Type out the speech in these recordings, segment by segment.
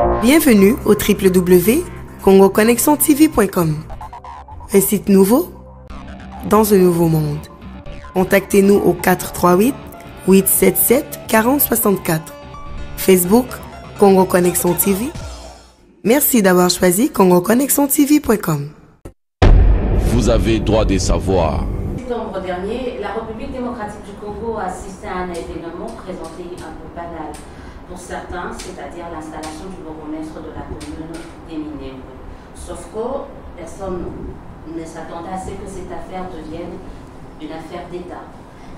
Bienvenue au www.congoconnexiontv.com. Un site nouveau dans un nouveau monde. Contactez-nous au 438-877-4064. Facebook, Congo Connexion TV. Merci d'avoir choisi congoconnexiontv.com. Vous avez droit de savoir. En septembre dernier, la République démocratique du Congo a assisté à un événement présenté un peu banal pour certains, c'est-à-dire l'installation du bourgmestre de la commune des Minembwe. Sauf que personne ne s'attendait à ce que cette affaire devienne une affaire d'État.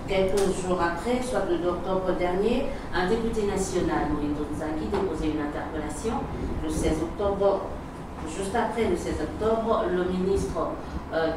Quelques jours après, soit le 2 octobre dernier, un député national, Moïndo Nzangi, déposait une interpellation. Le 16 octobre, juste après le 16 octobre, le ministre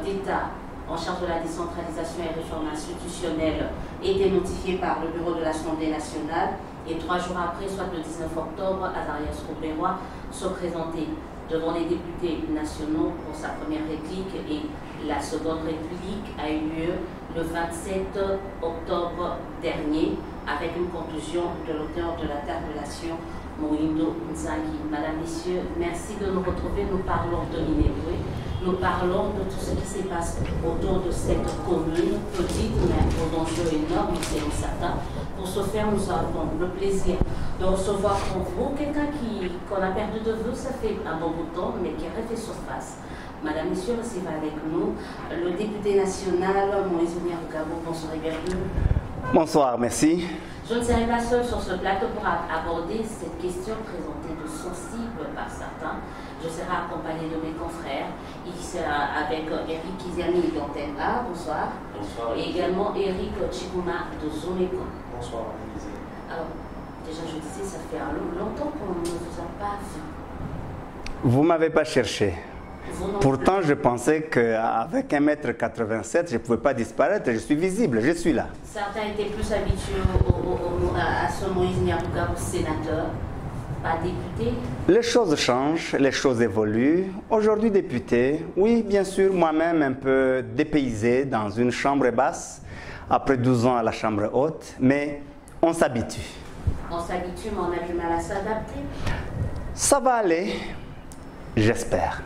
d'État en charge de la décentralisation et réforme institutionnelle était notifié par le bureau de l'Assemblée nationale. Et 3 jours après, soit le 19 octobre, Azarias Rouberois se présentait devant les députés nationaux pour sa première réplique, et la seconde réplique a eu lieu le 27 octobre dernier avec une conclusion de l'auteur de l'interpellation, Moïndo Nzangi. Madame, Messieurs, merci de nous retrouver. Nous parlons de Minembwe. Nous parlons de tout ce qui se passe autour de cette commune, petite mais aux enjeux énormes, selon certains. Pour ce faire, nous avons le plaisir de recevoir pour vous quelqu'un qu'on a perdu de vue, ça fait un bon bout de temps, mais qui a refait surface. Madame, Messieurs, recevez avec nous le député national, Moïse Nyarugabo. Bonsoir et bienvenue. Bonsoir, merci. Je ne serai pas seule sur ce plateau pour aborder cette question présentée de sensible par certains. Je serai accompagné de mes confrères, ici avec Eric Kiziani d'Antenne A, bonsoir. Bonsoir. Et également Eric Chikuma de Zomeko. Bonsoir, Élisée. Alors, déjà je disais, ça fait longtemps qu'on ne vous a pas vu. Vous ne m'avez pas cherché. Pourtant, je pensais qu'avec 1m87, je ne pouvais pas disparaître. Je suis visible, je suis là. Certains étaient plus habitués à ce Moïse Nyarugabo sénateur, pas député. Les choses changent, les choses évoluent. Aujourd'hui, député, oui, bien sûr, moi-même un peu dépaysé dans une chambre basse, après 12 ans à la chambre haute, mais on s'habitue. On s'habitue, mais on a du mal à s'adapter. Ça va aller, j'espère.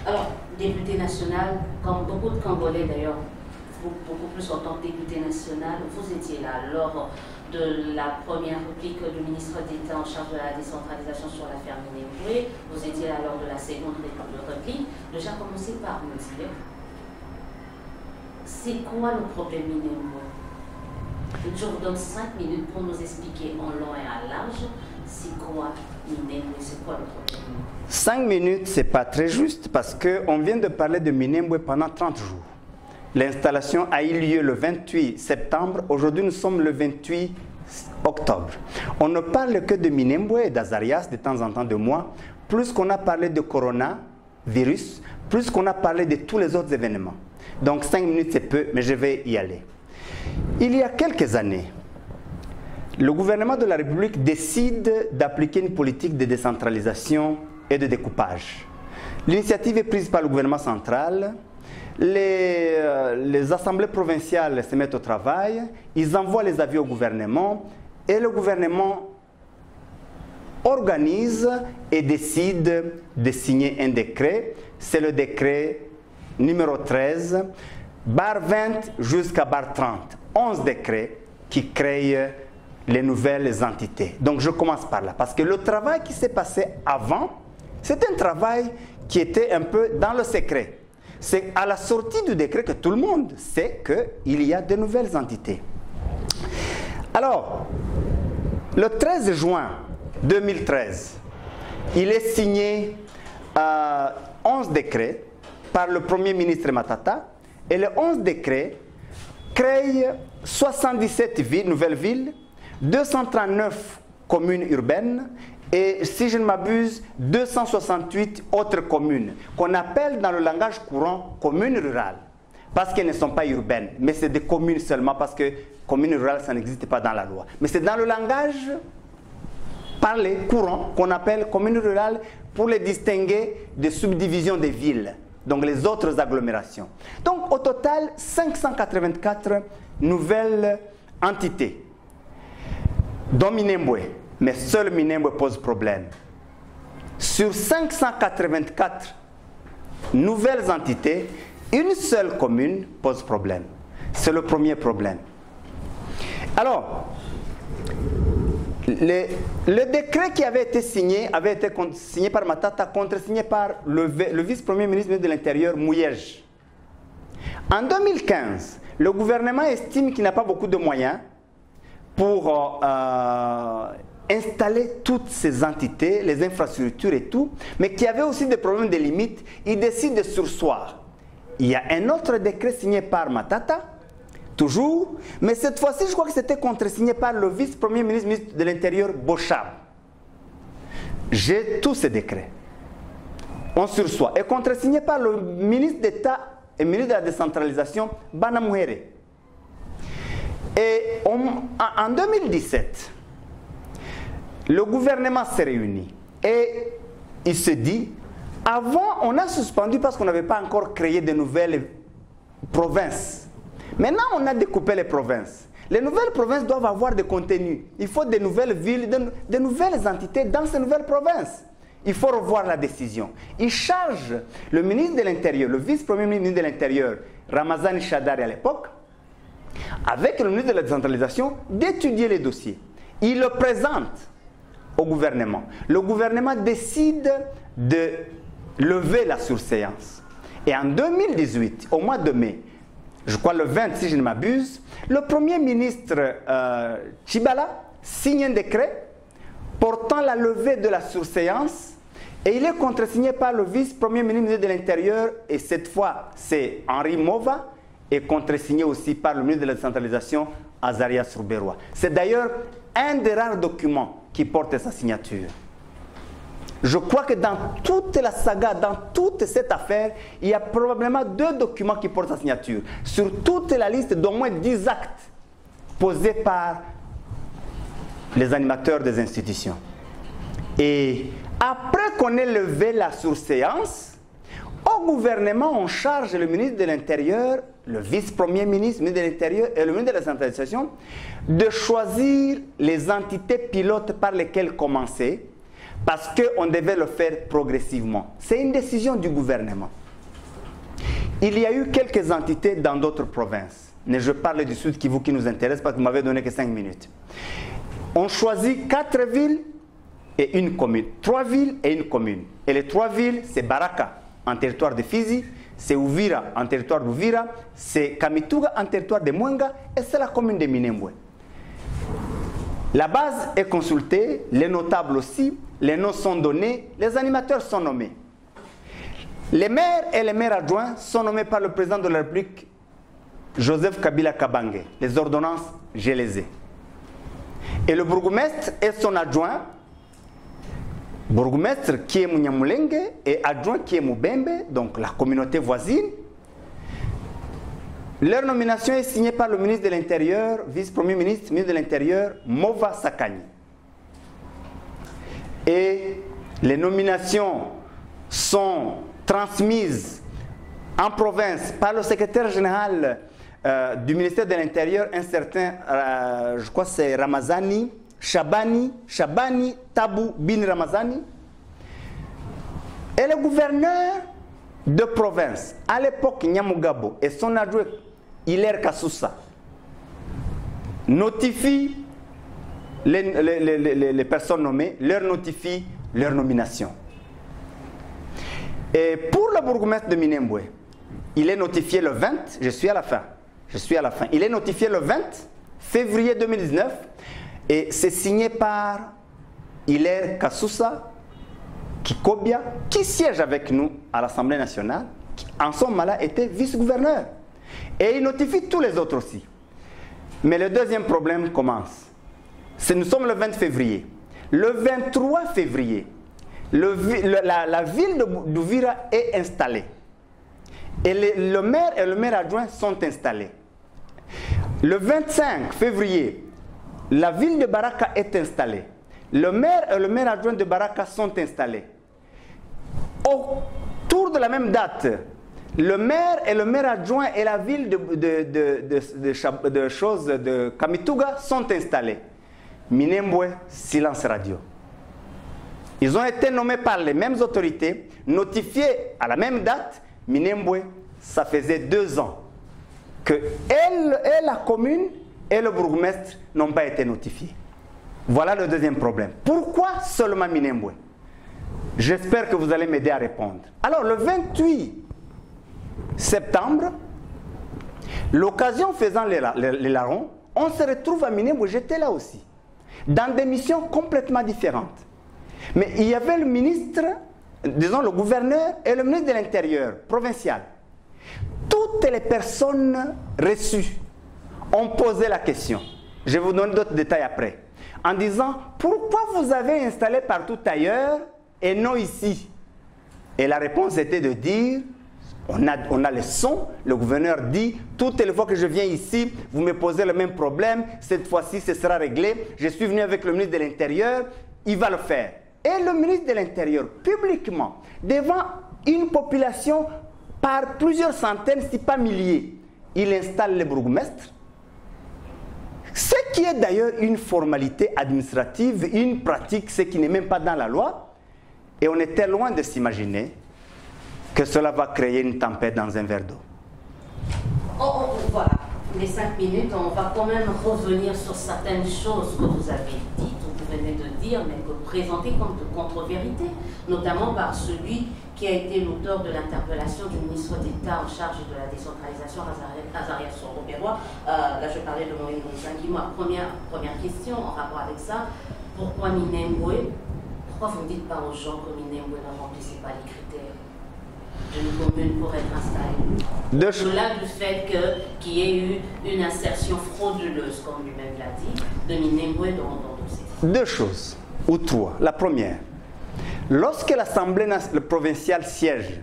Alors, député national, comme beaucoup de Congolais d'ailleurs, beaucoup plus en tant que député national, vous étiez là lors de la première réplique du ministre d'État en charge de la décentralisation sur l'affaire Minembwe. Vous étiez là lors de la seconde réplique. Déjà, commencez par me dire, c'est quoi le problème Minembwe? Je vous donne 5 minutes pour nous expliquer en long et à large, c'est quoi Minembwe, c'est quoi le problème? 5 minutes, ce n'est pas très juste parce qu'on vient de parler de Minembwe pendant 30 jours. L'installation a eu lieu le 28 septembre. Aujourd'hui, nous sommes le 28 octobre. On ne parle que de Minembwe et d'Azarias de temps en temps de moi, plus qu'on a parlé de coronavirus, plus qu'on a parlé de tous les autres événements. Donc 5 minutes, c'est peu, mais je vais y aller. Il y a quelques années, le gouvernement de la République décide d'appliquer une politique de décentralisation et de découpage. L'initiative est prise par le gouvernement central. Les assemblées provinciales se mettent au travail. Ils envoient les avis au gouvernement et le gouvernement organise et décide de signer un décret. C'est le décret numéro 13, bar 20 jusqu'à bar 30. 11 décrets qui créent les nouvelles entités. Donc je commence par là, parce que le travail qui s'est passé avant, c'est un travail qui était un peu dans le secret. C'est à la sortie du décret que tout le monde sait qu'il y a de nouvelles entités. Alors, le 13 juin 2013, il est signé 11 décrets par le Premier ministre Matata, et les 11 décrets créent 77 nouvelles villes, 239 communes urbaines et, si je ne m'abuse, 268 autres communes qu'on appelle dans le langage courant communes rurales, parce qu'elles ne sont pas urbaines, mais c'est des communes seulement, parce que communes rurales, ça n'existe pas dans la loi. Mais c'est dans le langage parlé courant qu'on appelle communes rurales pour les distinguer des subdivisions des villes, donc les autres agglomérations. Donc au total, 584 nouvelles entités, dont Minembwe. Mais seul Minembwe pose problème. sur 584 nouvelles entités, une seule commune pose problème. C'est le premier problème. Alors, le décret qui avait été signé par Matata, contresigné par le vice-premier ministre de l'Intérieur, Mouyej. En 2015, le gouvernement estime qu'il n'a pas beaucoup de moyens pour installer toutes ces entités, les infrastructures et tout, mais qu'il y avait aussi des problèmes de limites. Il décide de surseoir. Il y a un autre décret signé par Matata, toujours, mais cette fois-ci, je crois que c'était contresigné par le vice-premier ministre de l'Intérieur, Bochab. J'ai tous ces décrets. On sursoit. Et contresigné par le ministre d'État et ministre de la décentralisation, Bana Mouhere. Et en 2017, le gouvernement s'est réuni et il se dit, avant on a suspendu parce qu'on n'avait pas encore créé de nouvelles provinces. Maintenant on a découpé les provinces. Les nouvelles provinces doivent avoir des contenus. Il faut des nouvelles villes, de nouvelles entités dans ces nouvelles provinces. Il faut revoir la décision. Il charge le ministre de l'Intérieur, le vice-premier ministre de l'Intérieur, Ramazani Shadari à l'époque, avec le ministre de la décentralisation, d'étudier les dossiers. Il le présente au gouvernement. Le gouvernement décide de lever la surséance. Et en 2018, au mois de mai, je crois le 20 si je ne m'abuse, le premier ministre Tchibala signe un décret portant la levée de la surséance et il est contresigné par le vice-premier ministre de l'Intérieur et cette fois c'est Henri Mova et contresigné aussi par le ministre de la décentralisation Azarias Rouberois. C'est d'ailleurs un des rares documents qui porte sa signature. Je crois que dans toute la saga, dans toute cette affaire, il y a probablement 2 documents qui portent sa signature. Sur toute la liste d'au moins 10 actes posés par les animateurs des institutions. Et après qu'on ait levé la surséance, au gouvernement, on charge le ministre de l'Intérieur, le vice-premier ministre, le ministre de l'Intérieur et le ministre de la Centralisation de choisir les entités pilotes par lesquelles commencer parce qu'on devait le faire progressivement. C'est une décision du gouvernement. Il y a eu quelques entités dans d'autres provinces. Mais je parle du Sud Kivu qui nous intéresse parce que vous m'avez donné que 5 minutes. On choisit 4 villes et une commune. 3 villes et une commune. Et les 3 villes, c'est Baraka en territoire de Fizi, c'est Uvira en territoire d'Uvira, c'est Kamituga en territoire de Mwenga et c'est la commune de Minembwe. La base est consultée, les notables aussi, les noms sont donnés, les animateurs sont nommés. Les maires et les maires adjoints sont nommés par le président de la République, Joseph Kabila Kabange. Les ordonnances, je les ai. Et le bourgmestre et son adjoint, bourgmestre qui est Munyamulenge et adjoint qui est Mubembe, donc la communauté voisine. Leur nomination est signée par le ministre de l'Intérieur, vice-premier ministre, ministre de l'Intérieur, Mova Sakani. Et les nominations sont transmises en province par le secrétaire général du ministère de l'Intérieur, un certain, je crois que c'est Ramazani, Shabani Tabou Bin Ramazani. Et le gouverneur de province, à l'époque Nyamugabo et son adjoint Hilaire Kassoussa, notifient les personnes nommées, leur notifient leur nomination. Et pour le bourgmestre de Minembwe, il est notifié le 20, je suis à la fin, il est notifié le 20 février 2019 et c'est signé par Hilaire Kassoussa Kikobia, qui siège avec nous à l'Assemblée nationale, qui en ce moment-là était vice-gouverneur. Et il notifie tous les autres aussi. Mais le deuxième problème commence. Nous sommes le 20 février. Le 23 février, la ville d'Uvira est installée. Et le maire et le maire adjoint sont installés. Le 25 février, la ville de Baraka est installée. Le maire et le maire adjoint de Baraka sont installés. Autour de la même date, le maire et le maire adjoint et la ville de Kamituga sont installés. Minembwe, silence radio. Ils ont été nommés par les mêmes autorités, notifiés à la même date. Minembwe, ça faisait 2 ans que elle et la commune et le bourgmestre n'ont pas été notifiés. Voilà le deuxième problème. Pourquoi seulement Minembwe? J'espère que vous allez m'aider à répondre. Alors, le 28 septembre, l'occasion faisant les larrons, on se retrouve à Minembwe, j'étais là aussi, dans des missions complètement différentes. Mais il y avait le ministre, disons le gouverneur et le ministre de l'Intérieur provincial. Toutes les personnes reçues ont posé la question. Je vais vous donner d'autres détails après. En disant, pourquoi vous avez installé partout ailleurs et non ici? Et la réponse était de dire, on a le son, le gouverneur dit, toutes les fois que je viens ici, vous me posez le même problème, cette fois-ci ce sera réglé, je suis venu avec le ministre de l'Intérieur, il va le faire. Et le ministre de l'Intérieur, publiquement, devant une population par plusieurs centaines, si pas milliers, il installe le bourgmestre. Ce qui est d'ailleurs une formalité administrative, une pratique, ce qui n'est même pas dans la loi. Et on était loin de s'imaginer que cela va créer une tempête dans un verre d'eau. Voilà, les 5 minutes, on va quand même revenir sur certaines choses que vous avez dites, ou vous venez de dire, mais que vous présentez comme de contre-vérité, notamment par celui qui a été l'auteur de l'interpellation du ministre d'État en charge de la décentralisation, Azarias Robérois. Là, je parlais de Moïse Nguima. Première question en rapport avec ça. Pourquoi Minembwe? Pourquoi vous ne dites pas aux gens que Minembwe ne remplissait pas les critères d'une commune pour être installée? Au-delà du fait qu'il y ait eu une insertion frauduleuse, comme lui-même l'a dit, de Minembwe dans le dossier. 2 choses, ou 3. La première. Lorsque l'Assemblée provinciale siège,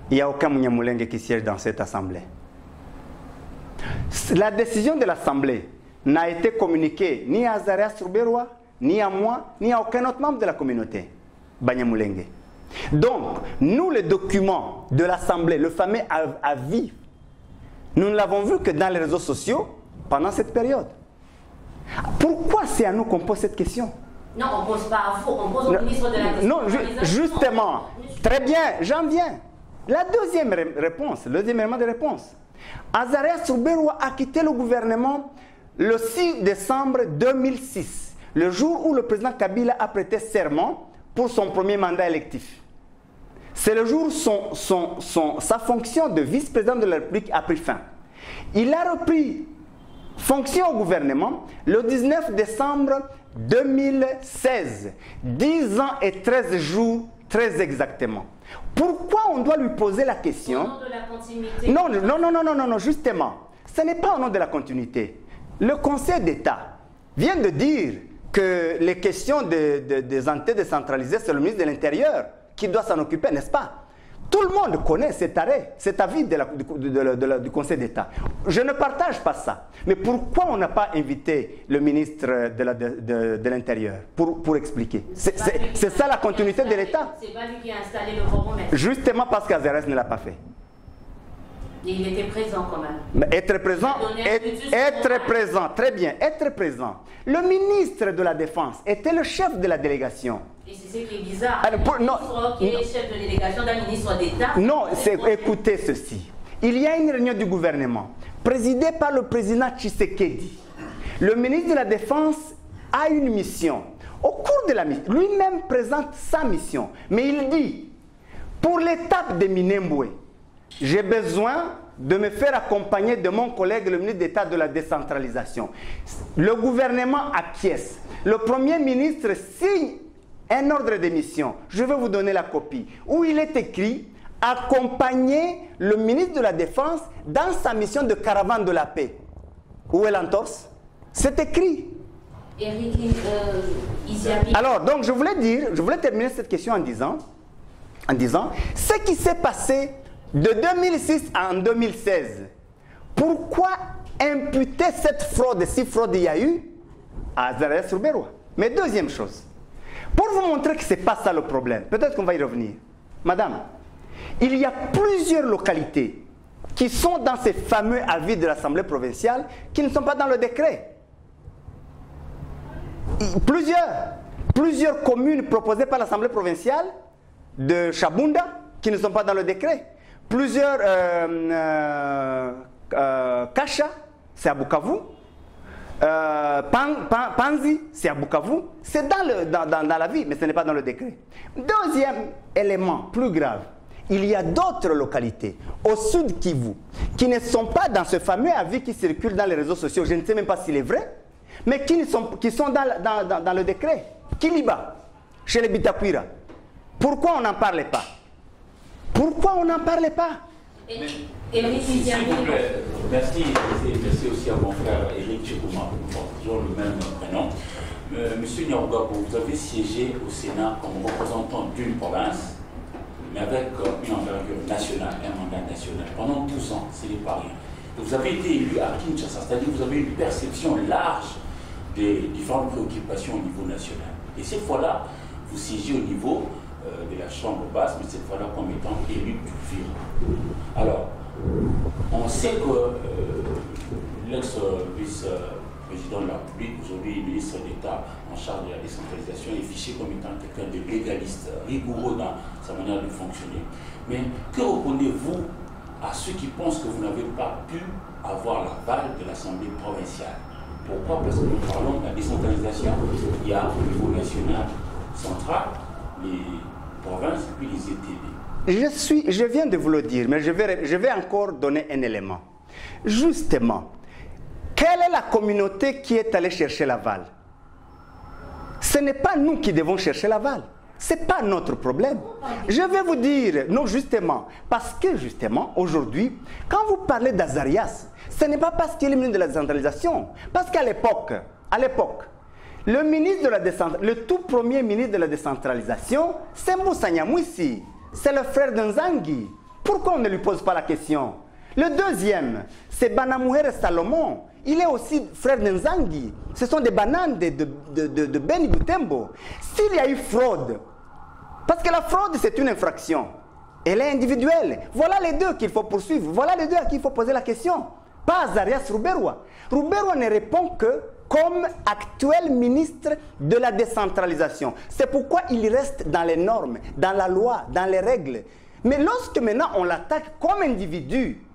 il n'y a aucun Munyamulenge qui siège dans cette Assemblée. La décision de l'Assemblée n'a été communiquée ni à Azarias Robérois, ni à moi, ni à aucun autre membre de la communauté Banyamulenge. Donc, nous, les documents de l'Assemblée, le fameux avis, nous ne l'avons vu que dans les réseaux sociaux pendant cette période. Pourquoi c'est à nous qu'on pose cette question? Non, on ne pose pas à vous, on pose au ministre de la décentralisation. Non, justement, très bien, j'en viens. La deuxième réponse, le deuxième élément de réponse. Azarias Robérois a quitté le gouvernement le 6 décembre 2006, le jour où le président Kabila a prêté serment pour son premier mandat électif. C'est le jour où sa fonction de vice-président de la République a pris fin. Il a repris fonction au gouvernement le 19 décembre 2016, 10 ans et 13 jours, très exactement. Pourquoi on doit lui poser la question? Au nom de la continuité. Non, justement, ce n'est pas au nom de la continuité. Le Conseil d'État vient de dire que les questions des entités décentralisées, c'est le ministre de l'Intérieur qui doit s'en occuper, n'est-ce pas? Tout le monde connaît cet arrêt, cet avis du Conseil d'État. Je ne partage pas ça. Mais pourquoi on n'a pas invité le ministre de l'Intérieur pour expliquer? C'est ça la continuité de l'État. C'est pas lui qui a installé le bourgmestre. Justement parce qu'Azarias ne l'a pas fait. Il était présent quand même. Mais être présent, très bien, être présent. Le ministre de la Défense était le chef de la délégation. Et c'est ce qui est bizarre. Qui est chef de délégation d'un ministre d'État. Non, écoutez ceci. Il y a une réunion du gouvernement présidée par le président Tshisekedi. Le ministre de la Défense a une mission. Au cours de la mission, lui-même présente sa mission. Mais il dit, pour l'étape de Minembwe, j'ai besoin de me faire accompagner de mon collègue, le ministre d'État de la décentralisation. Le gouvernement acquiesce. Le Premier ministre signe un ordre de mission. Je vais vous donner la copie. Où il est écrit « Accompagner le ministre de la Défense dans sa mission de caravane de la paix ». Où est l'entorse? C'est écrit. Alors, donc je voulais terminer cette question en disant ce qui s'est passé de 2006 à 2016, pourquoi imputer cette fraude, si fraude il y a eu, à Azarias Robérois? Mais deuxième chose, pour vous montrer que ce n'est pas ça le problème, peut-être qu'on va y revenir. Madame, il y a plusieurs localités qui sont dans ces fameux avis de l'Assemblée provinciale qui ne sont pas dans le décret. Plusieurs plusieurs communes proposées par l'Assemblée provinciale de Chabunda qui ne sont pas dans le décret. Plusieurs Kacha, c'est à Bukavu. Panzi, c'est à Bukavu. C'est dans la vie, mais ce n'est pas dans le décret. Deuxième élément plus grave, il y a d'autres localités au sud Kivu qui ne sont pas dans ce fameux avis qui circule dans les réseaux sociaux. Je ne sais même pas s'il est vrai, mais qui sont dans le décret. Kiliba, chez les Bitakwira. Pourquoi on n'en parlait pas? Pourquoi on n'en parlait pas? S'il vous plaît, merci aussi à mon frère Éric Tchekouma, toujours le même prénom. Monsieur Nyarugabo, vous avez siégé au Sénat comme représentant d'une province, mais avec une envergure nationale, un mandat national. Pendant 12 ans, ce n'est pas rien. Vous avez été élu à Kinshasa, c'est-à-dire que vous avez une perception large des différentes préoccupations au niveau national. Et cette fois-là, vous siégez au niveau de la chambre basse, mais cette fois-là comme étant élu d'Uvira. Alors, on sait que l'ex-vice-président de la République, aujourd'hui ministre d'État en charge de la décentralisation, est fiché comme étant quelqu'un de légaliste, rigoureux dans sa manière de fonctionner. Mais que répondez-vous à ceux qui pensent que vous n'avez pas pu avoir l'aval de l'Assemblée provinciale? Pourquoi? Parce que nous parlons de la décentralisation. Il y a au niveau national, central, les provinces et puis les ETB. Je viens de vous le dire, mais je vais encore donner un élément. Justement, quelle est la communauté qui est allée chercher l'aval? Ce n'est pas nous qui devons chercher l'aval. Ce n'est pas notre problème. Je vais vous dire, non justement, parce que justement, aujourd'hui, quand vous parlez d'Azarias, ce n'est pas parce qu'il est ministre de la décentralisation, parce qu'à l'époque, le tout premier ministre de la décentralisation, c'est Moussa Nyamwisi, c'est le frère de Nzangi. Pourquoi on ne lui pose pas la question? Le deuxième, c'est Banamouhere Salomon. Il est aussi frère de Nzangi. Ce sont des bananes de Beni Butembo. S'il y a eu fraude, parce que la fraude c'est une infraction, elle est individuelle. Voilà les deux qu'il faut poursuivre. Voilà les deux à qui il faut poser la question. Pas Azarias Ruberwa. Ruberwa ne répond que comme actuel ministre de la décentralisation. C'est pourquoi il reste dans les normes, dans la loi, dans les règles. Mais lorsque maintenant on l'attaque comme individu,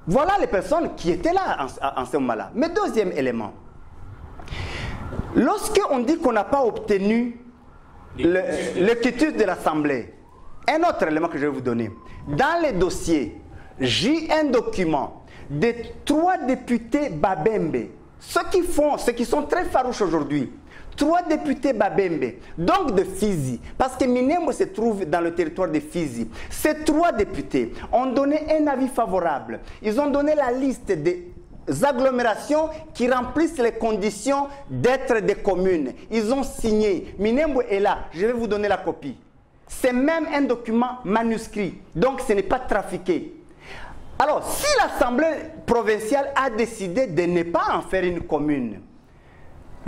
voilà les personnes qui étaient là en ce moment-là. Mais deuxième élément, lorsque on dit qu'on n'a pas obtenu le quitus de l'Assemblée, un autre élément que je vais vous donner, dans les dossiers, j'ai un document de 3 députés Babembe, ceux qui sont très farouches aujourd'hui, 3 députés Babembe, donc de Fizi, parce que Minembwe se trouve dans le territoire de Fizi. Ces 3 députés ont donné un avis favorable. Ils ont donné la liste des agglomérations qui remplissent les conditions d'être des communes. Ils ont signé. Minembwe est là. Je vais vous donner la copie. C'est même un document manuscrit. Donc ce n'est pas trafiqué. Alors, si l'Assemblée provinciale a décidé de ne pas en faire une commune,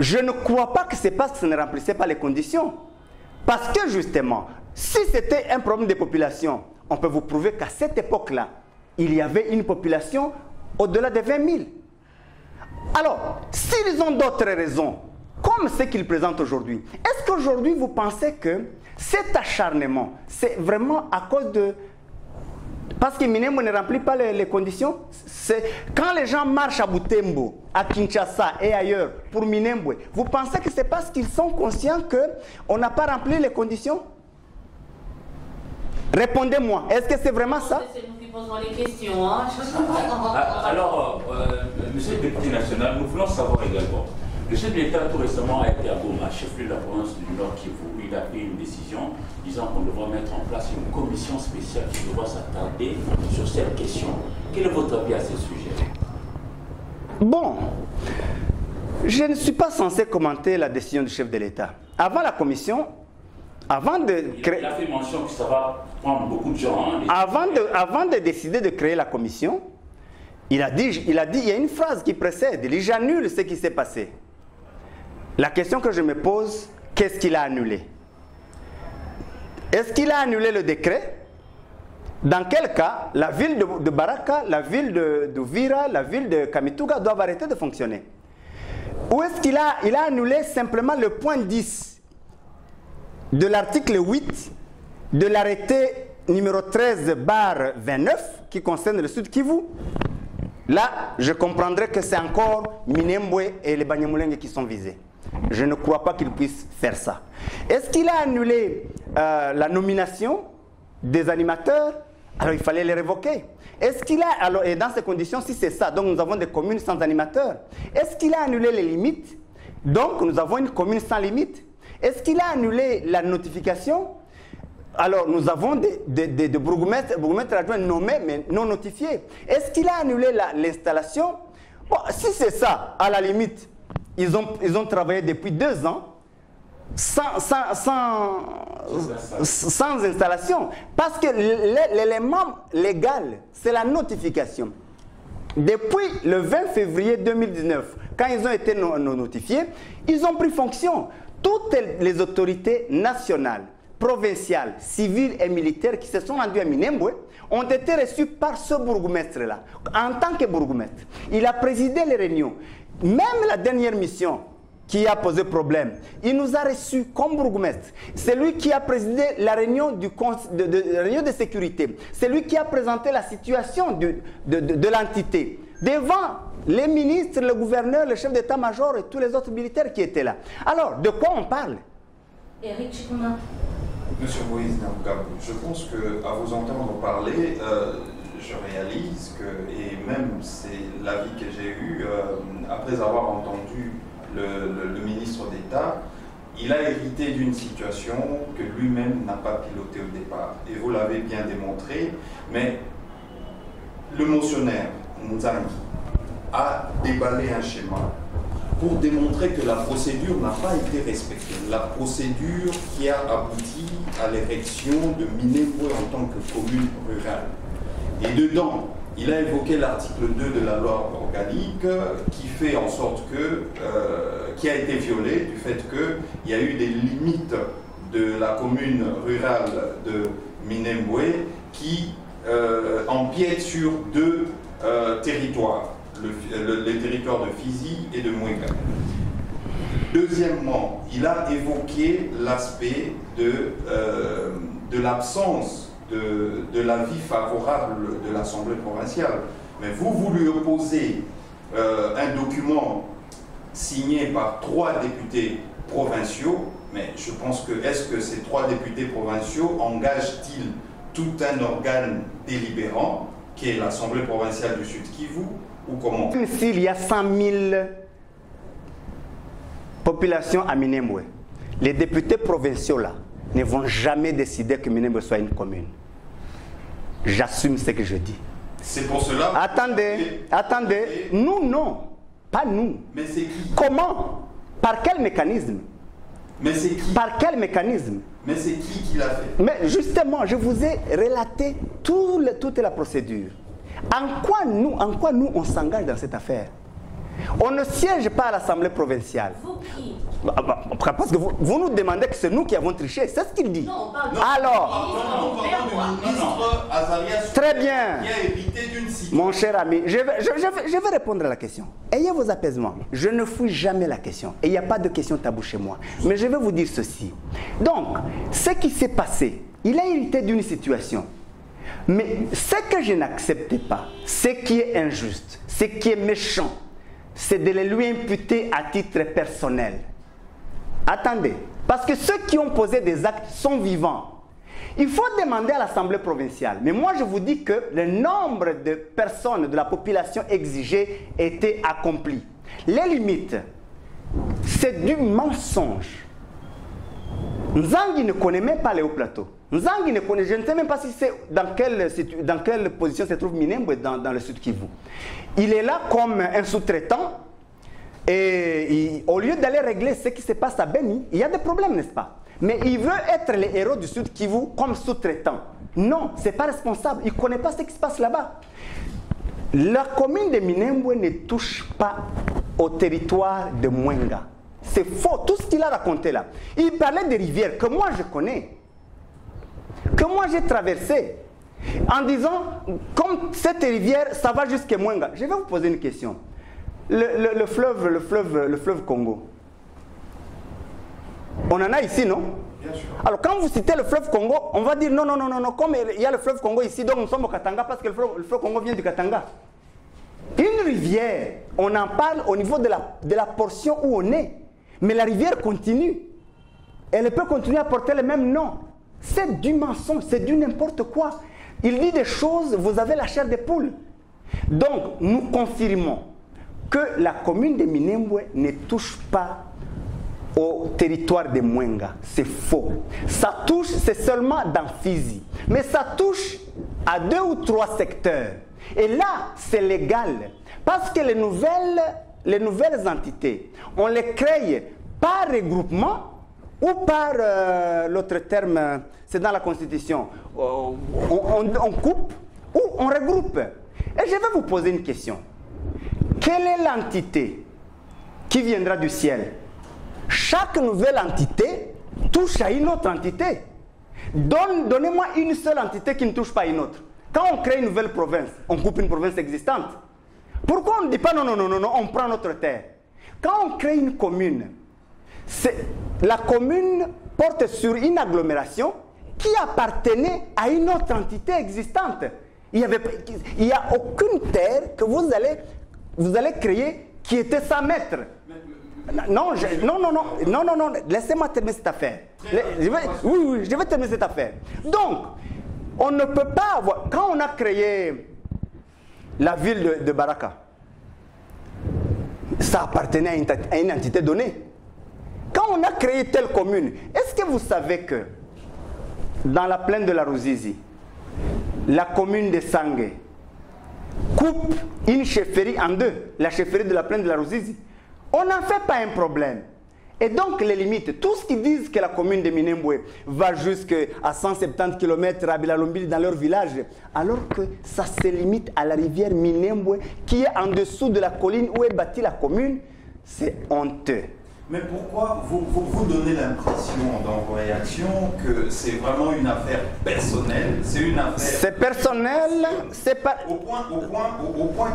je ne crois pas que c'est parce que ça ne remplissait pas les conditions. Parce que justement, si c'était un problème de population, on peut vous prouver qu'à cette époque-là, il y avait une population au-delà de 20 000. Alors, s'ils ont d'autres raisons, comme ce qu'ils présentent aujourd'hui, est-ce qu'aujourd'hui vous pensez que cet acharnement, c'est vraiment à cause de... Parce que Minembwe ne remplit pas les conditions. Quand les gens marchent à Butembo, à Kinshasa et ailleurs pour Minembwe, vous pensez que c'est parce qu'ils sont conscients qu'on n'a pas rempli les conditions? Répondez-moi, est-ce que c'est vraiment ça? C'est nous qui posons les questions. Hein. Alors, monsieur le député national, nous voulons savoir également. Le chef de l'État tout récemment a été à Goma, chef-lieu de la province du Nord Kivu. Il a pris une décision disant qu'on devra mettre en place une commission spéciale qui devra s'attarder sur cette question. Quel est votre avis à ce sujet? Bon, je ne suis pas censé commenter la décision du chef de l'État. Avant la commission, avant de créer... Il a fait mention que ça va prendre beaucoup de gens. Hein, avant de décider de créer la commission, il a dit, il y a une phrase qui précède, il dit j'annule ce qui s'est passé. La question que je me pose, qu'est-ce qu'il a annulé? Est-ce qu'il a annulé le décret? Dans quel cas, la ville de Baraka, la ville de Vira, la ville de Kamituga doivent arrêter de fonctionner? Ou est-ce qu'il a annulé simplement le point 10 de l'article 8 de l'arrêté numéro 13/29 qui concerne le Sud Kivu, là, je comprendrais que c'est encore Minembwe et les Banyamulenge qui sont visés. Je ne crois pas qu'il puisse faire ça. Est-ce qu'il a annulé la nomination des animateurs? Alors il fallait les révoquer. Est-ce qu'il a, alors, et dans ces conditions, si c'est ça, donc nous avons des communes sans animateurs. Est-ce qu'il a annulé les limites? Donc nous avons une commune sans limite. Est-ce qu'il a annulé la notification? Alors nous avons des bourgmestres adjoints nommés mais non notifiés. Est-ce qu'il a annulé l'installation? Bon, si c'est ça, à la limite, ils ont travaillé depuis 2 ans sans installation. Parce que l'élément légal, c'est la notification. Depuis le 20 février 2019, quand ils ont été notifiés, ils ont pris fonction. Toutes les autorités nationales, provinciales, civiles et militaires qui se sont rendues à Minembwe ont été reçues par ce bourgmestre-là, en tant que bourgmestre. Il a présidé les réunions. Même la dernière mission qui a posé problème, il nous a reçus comme bourgmestre. C'est lui qui a présidé la réunion de sécurité. C'est lui qui a présenté la situation de l'entité devant les ministres, le gouverneur, le chef d'état-major et tous les autres militaires qui étaient là. Alors, de quoi on parle? Éric Chikuma. Monsieur Moïse Nambougambo, je pense qu'à vous entendre parler, je réalise que, et même c'est l'avis que j'ai eu après avoir entendu le ministre d'État, il a hérité d'une situation que lui-même n'a pas pilotée au départ. Et vous l'avez bien démontré, mais le motionnaire Nzangi a déballé un schéma pour démontrer que la procédure n'a pas été respectée. La procédure qui a abouti à l'érection de Minembwe en tant que commune rurale. Et dedans, il a évoqué l'article 2 de la loi organique qui fait en sorte que, qui a été violé du fait qu'il y a eu des limites de la commune rurale de Minembwe qui empiètent sur 2 territoires, les territoires de Fizi et de Mwenga. Deuxièmement, il a évoqué l'aspect de l'absence de l'avis favorable de l'Assemblée provinciale. Mais vous lui opposez un document signé par 3 députés provinciaux, mais je pense que, est-ce que ces 3 députés provinciaux engagent-ils tout un organe délibérant, qui est l'Assemblée provinciale du Sud Kivu, ou comment? Même s'il y a 100 000 populations à Minembwe, les députés provinciaux là ne vont jamais décider que Minembwe soit une commune. J'assume ce que je dis. C'est pour cela... Attendez, nous non, pas nous. Mais c'est qui? Comment? Par quel mécanisme? Mais c'est qui? Par quel mécanisme? Mais c'est qui l'a fait? Mais justement, je vous ai relaté toute la procédure. En quoi nous on s'engage dans cette affaire? On ne siège pas à l'Assemblée provinciale. Vous qui? Parce que vous nous demandez que c'est nous qui avons triché, c'est ce qu'il dit. Non, alors, ministre Azarias, très bien. Qui a hérité d'une situation. Mon cher ami, je vais répondre à la question. Ayez vos apaisements. Je ne fouille jamais la question. Et il n'y a pas de question taboue chez moi. Mais je vais vous dire ceci. Donc, ce qui s'est passé, il a hérité d'une situation. Mais ce que je n'accepte pas, ce qui est injuste, ce qui est méchant, c'est de le lui imputer à titre personnel. Attendez, parce que ceux qui ont posé des actes sont vivants. Il faut demander à l'Assemblée provinciale. Mais moi, je vous dis que le nombre de personnes de la population exigée était accompli. Les limites, c'est du mensonge. Nzangi ne connaît même pas les hauts plateaux. Nzangi ne connaît, je ne sais même pas si c'est dans quelle position se trouve Minembwe dans le Sud Kivu. Il est là comme un sous-traitant et au lieu d'aller régler ce qui se passe à Beni, il y a des problèmes, n'est-ce pas? Mais il veut être le héros du Sud Kivu comme sous-traitant. Non, ce n'est pas responsable. Il ne connaît pas ce qui se passe là-bas. La commune de Minembwe ne touche pas au territoire de Mwenga. C'est faux, tout ce qu'il a raconté là. Il parlait des rivières que moi je connais, que moi j'ai traversées, en disant, comme cette rivière, ça va jusqu'à Mwenga. Je vais vous poser une question. Le fleuve Congo, on en a ici, non? Bien sûr. Alors quand vous citez le fleuve Congo, on va dire non, non, non, non, non, comme il y a le fleuve Congo ici, donc nous sommes au Katanga parce que le fleuve Congo vient du Katanga. Une rivière, on en parle au niveau de la portion où on est, mais la rivière continue. Elle peut continuer à porter le même nom. C'est du mensonge, c'est du n'importe quoi. Il dit des choses, vous avez la chair des poules. Donc, nous confirmons que la commune de Minembwe ne touche pas au territoire de Mwenga. C'est faux. Ça touche, c'est seulement dans Fizi. Mais ça touche à 2 ou 3 secteurs. Et là, c'est légal. Parce que les nouvelles entités, on les crée par regroupement ou par l'autre terme, c'est dans la Constitution. On coupe ou on regroupe. Et je vais vous poser une question. Quelle est l'entité qui viendra du ciel? Chaque nouvelle entité touche à une autre entité. Donnez-moi une seule entité qui ne touche pas à une autre. Quand on crée une nouvelle province, on coupe une province existante. Pourquoi on ne dit pas non, non, non, non, non, on prend notre terre? Quand on crée une commune, la commune porte sur une agglomération qui appartenait à une autre entité existante. Il n'y a aucune terre que vous allez créer qui était 100 mètres. Non, non, laissez-moi terminer cette affaire. Oui, je vais terminer cette affaire. Donc, on ne peut pas avoir... Quand on a créé la ville de Baraka, ça appartenait à une entité donnée. Quand on a créé telle commune, est-ce que vous savez que dans la plaine de la Ruzizi, la commune de Sangue coupe une chefferie en 2, la chefferie de la plaine de la Ruzizi? On n'en fait pas un problème. Et donc les limites, tous qui disent que la commune de Minembwe va jusqu'à 170 km à Bilalombi dans leur village, alors que ça se limite à la rivière Minembwe qui est en dessous de la colline où est bâtie la commune, c'est honteux. Mais pourquoi vous donnez l'impression dans vos réactions que c'est vraiment une affaire personnelle? C'est une affaire... C'est personnel, c'est pas... Au point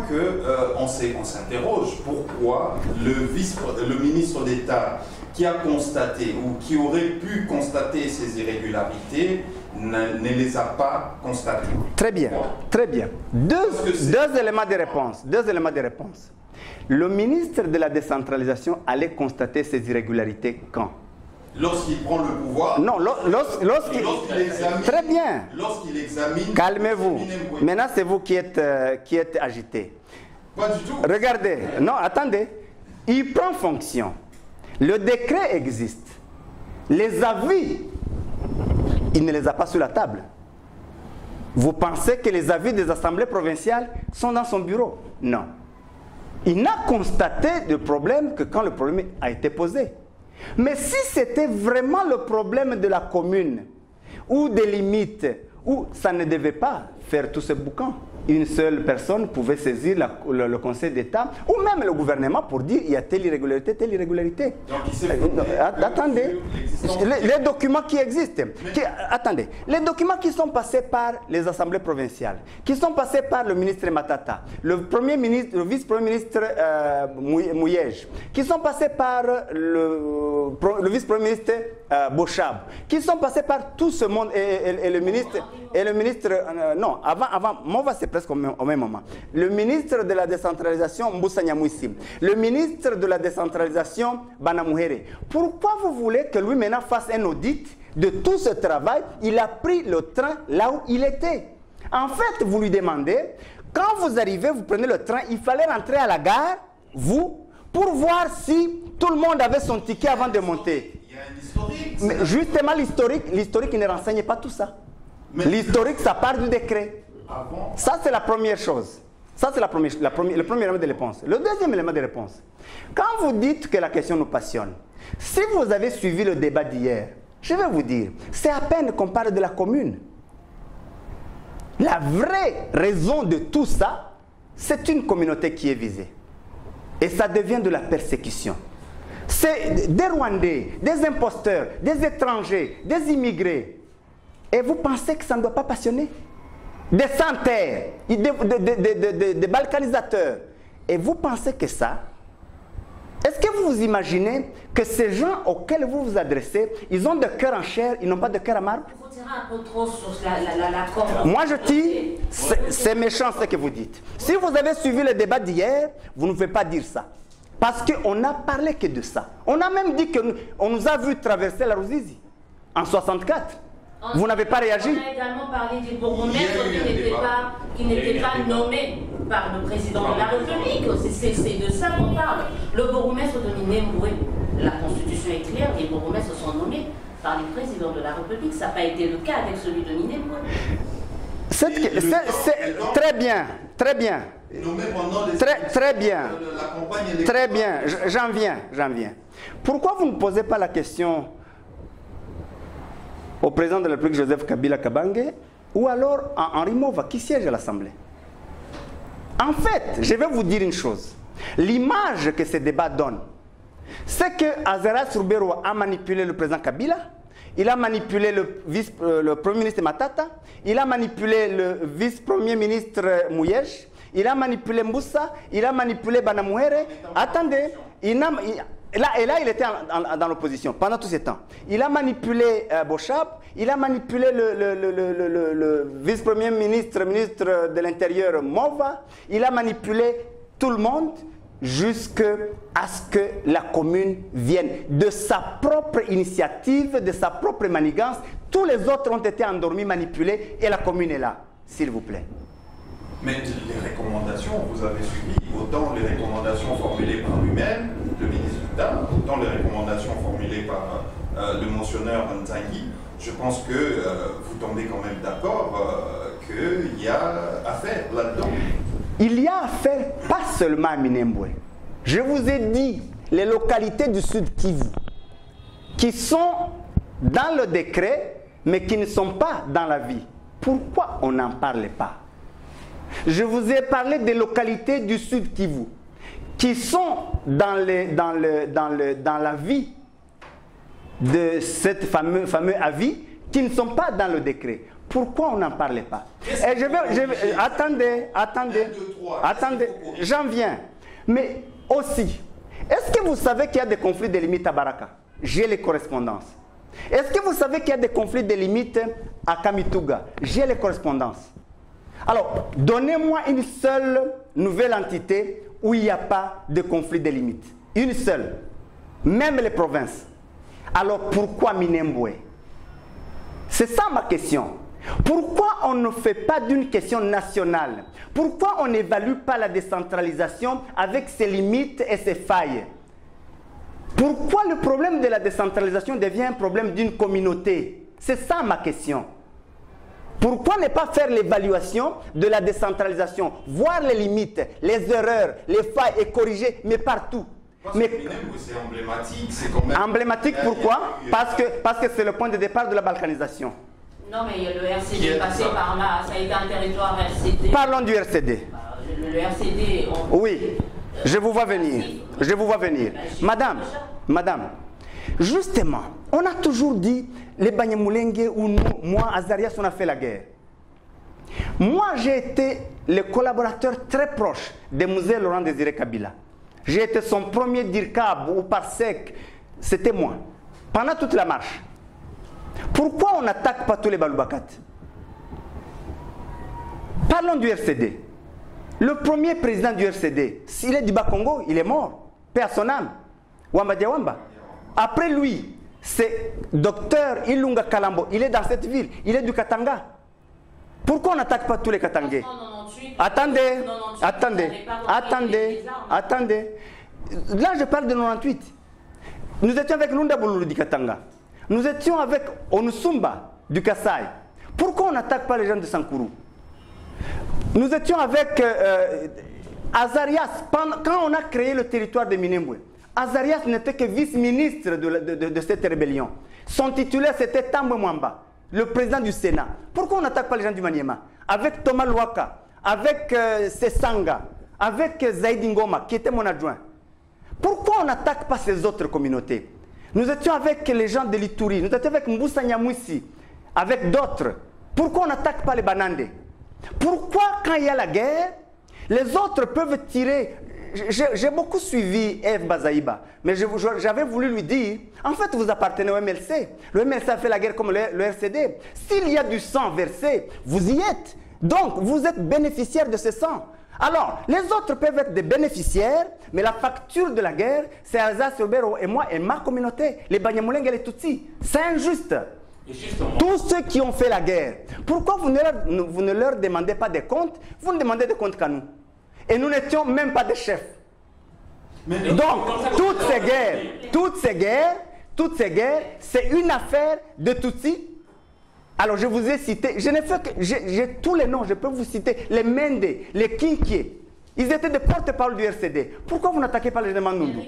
que on s'interroge pourquoi le ministre d'État qui a constaté ou qui aurait pu constater ces irrégularités ne les a pas constatées. Très bien, très bien. Deux éléments de réponse. Le ministre de la décentralisation allait constater ces irrégularités quand? Lorsqu'il prend le pouvoir. Non, lorsqu'il examine. Très bien. Lorsqu'il examine. Calmez-vous. Maintenant, c'est vous qui êtes agité. Pas du tout. Regardez. Non, attendez. Il prend fonction. Le décret existe. Les avis, il ne les a pas sur la table. Vous pensez que les avis des assemblées provinciales sont dans son bureau? Non. Il n'a constaté de problème que quand le problème a été posé. Mais si c'était vraiment le problème de la commune, ou des limites, où ça ne devait pas faire tout ce boucan, une seule personne pouvait saisir le Conseil d'État, ou même le gouvernement pour dire il y a telle irrégularité, telle irrégularité. Donc il s'est attendez, les documents qui existent. Attendez, les documents qui sont passés par les assemblées provinciales, qui sont passés par le ministre Matata, le vice-premier ministre Mouyej, qui sont passés par le vice-premier ministre Bochab, qui sont passés par tout ce monde et le ministre, non, avant, moi c'est presque au même moment. Le ministre de la décentralisation Mboussa Nyamwisi, le ministre de la décentralisation Banamouhere. Pourquoi vous voulez que lui maintenant fasse un audit de tout ce travail? Il a pris le train là où il était. En fait, vous lui demandez, quand vous arrivez, vous prenez le train, il fallait rentrer à la gare, vous, pour voir si tout le monde avait son ticket avant de monter. Il y a un historique. Mais justement, l'historique ne renseigne pas tout ça. L'historique, ça part du décret. Ah bon? Ça, c'est la première chose. Ça, c'est le premier élément de réponse. Le deuxième élément de réponse. Quand vous dites que la question nous passionne, si vous avez suivi le débat d'hier, je vais vous dire, c'est à peine qu'on parle de la commune. La vraie raison de tout ça, c'est une communauté qui est visée. Et ça devient de la persécution. C'est des Rwandais, des imposteurs, des étrangers, des immigrés. Et vous pensez que ça ne doit pas passionner? Des sans-terres, des balkanisateurs. Et vous pensez que ça, Est-ce que vous vous imaginez que ces gens auxquels vous vous adressez, ils ont de cœur en chair, ils n'ont pas de cœur en marbre? Vous tirez un peu trop sur la corde. Moi je dis, c'est méchant ce que vous dites. Si vous avez suivi le débat d'hier, vous ne pouvez pas dire ça. Parce qu'on n'a parlé que de ça. On a même dit qu'on nous a vu traverser la Ruzizi en 64. Vous n'avez pas réagi? On a également parlé du bourgmestre qui n'était pas nommé par le président de la République. C'est de ça qu'on parle. Le bourgmestre de Minembwe, la constitution est claire, les bourgmestres sont nommés par les présidents de la République. Ça n'a pas été le cas avec celui de Minembwe. Très bien, très bien. Très bien. Très bien, j'en viens. Pourquoi vous ne posez pas la question au président de la République Joseph Kabila Kabange ou alors à Henri Mova qui siège à l'Assemblée? En fait, je vais vous dire une chose. L'image que ce débat donne, c'est que Azara Soubero a manipulé le président Kabila, il a manipulé le Premier ministre Matata, il a manipulé le vice-premier ministre Mouyej, il a manipulé Mboussa, il a manipulé Banamouhere. Attendez, il était dans l'opposition pendant tout ce temps. Il a manipulé Bochab, il a manipulé le vice-premier ministre, ministre de l'Intérieur Mova, il a manipulé tout le monde jusqu'à ce que la commune vienne. De sa propre initiative, de sa propre manigance, tous les autres ont été endormis, manipulés et la commune est là, s'il vous plaît. Mais les recommandations, vous avez suivi autant les recommandations formulées par lui-même, le ministre d'État, autant les recommandations formulées par le mentionneur Nzangi. Je pense que vous tombez quand même d'accord qu'il y a affaire là-dedans. Il y a affaire pas seulement à Minembwe. Je vous ai dit les localités du Sud Kivu qui sont dans le décret mais qui ne sont pas dans la vie. Pourquoi on n'en parle pas? Je vous ai parlé des localités du Sud Kivu qui sont dans la vie de cette fameux avis qui ne sont pas dans le décret. Pourquoi on n'en parlait pas? Et attendez, j'en viens. Mais aussi, est-ce que vous savez qu'il y a des conflits de limites à Baraka? J'ai les correspondances. Est-ce que vous savez qu'il y a des conflits de limites à Kamituga? J'ai les correspondances. Alors, donnez-moi une seule nouvelle entité où il n'y a pas de conflit de limites. Une seule. Même les provinces. Alors, pourquoi Minembwe? C'est ça ma question. Pourquoi on ne fait pas d'une question nationale? Pourquoi on n'évalue pas la décentralisation avec ses limites et ses failles? Pourquoi le problème de la décentralisation devient un problème d'une communauté? C'est ça ma question. Pourquoi ne pas faire l'évaluation de la décentralisation, voir les limites, les erreurs, les failles et corriger, mais partout? Mais c'est emblématique, c'est quand même... Emblématique pourquoi? Parce que c'est le point de départ de la balkanisation. Non, mais le RCD est passé par là, ça a été un territoire RCD. Parlons du RCD. Le RCD... Oui, je vous vois venir. Je vous vois venir. Madame, justement, on a toujours dit, les Banyamulenge ou nous, moi, Azarias, on a fait la guerre. Moi, j'ai été le collaborateur très proche de Musée Laurent Désiré Kabila. J'ai été son premier DIRCAB ou PARSEC, c'était moi, pendant toute la marche. Pourquoi on n'attaque pas tous les Baloubakat? Parlons du RCD. Le premier président du RCD, s'il est du Bas-Congo, il est mort. Paix à son âme. Wamba Diawamba. Après lui, c'est Docteur Ilunga Kalambo. Il est dans cette ville. Il est du Katanga. Pourquoi on n'attaque pas tous les Katangais? Attendez. Là, je parle de 98. Nous étions avec Lunda Boulou du Katanga. Nous étions avec Onusumba du Kassai. Pourquoi on n'attaque pas les gens de Sankourou? Nous étions avec Azarias. Quand on a créé le territoire de Minembwe, Azarias n'était que vice-ministre de cette rébellion. Son titulaire, c'était Tambwe Mwamba, le président du Sénat. Pourquoi on n'attaque pas les gens du Maniema? Avec Thomas Louaka, avec Sessanga, avec Zaïd Ngoma, qui était mon adjoint. Pourquoi on n'attaque pas ces autres communautés? Nous étions avec les gens de l'Ituri, nous étions avec Mboussa Nyamwisi, avec d'autres. Pourquoi on n'attaque pas les Banandé? Pourquoi, quand il y a la guerre, les autres peuvent tirer j'ai beaucoup suivi Eve Bazaïba, mais j'avais voulu lui dire, en fait, vous appartenez au MLC. Le MLC a fait la guerre comme le RCD. S'il y a du sang versé, vous y êtes. Donc, vous êtes bénéficiaire de ce sang. Alors, les autres peuvent être des bénéficiaires, mais la facture de la guerre, c'est Alsace, Sobero et moi et ma communauté, les Banyamulenge et les Tutsis. C'est injuste. Tous ceux qui ont fait la guerre, pourquoi vous ne leur demandez pas des comptes? Vous ne demandez des comptes qu'à nous. Et nous n'étions même pas des chefs. Donc, toutes ces guerres, c'est une affaire de Tutsis. Alors, je vous ai cité, je n'ai fait que, j'ai tous les noms, je peux vous citer, les Mende, les Kinkie. Ils étaient des porte-parole du RCD. Pourquoi vous n'attaquez pas les Demandundu?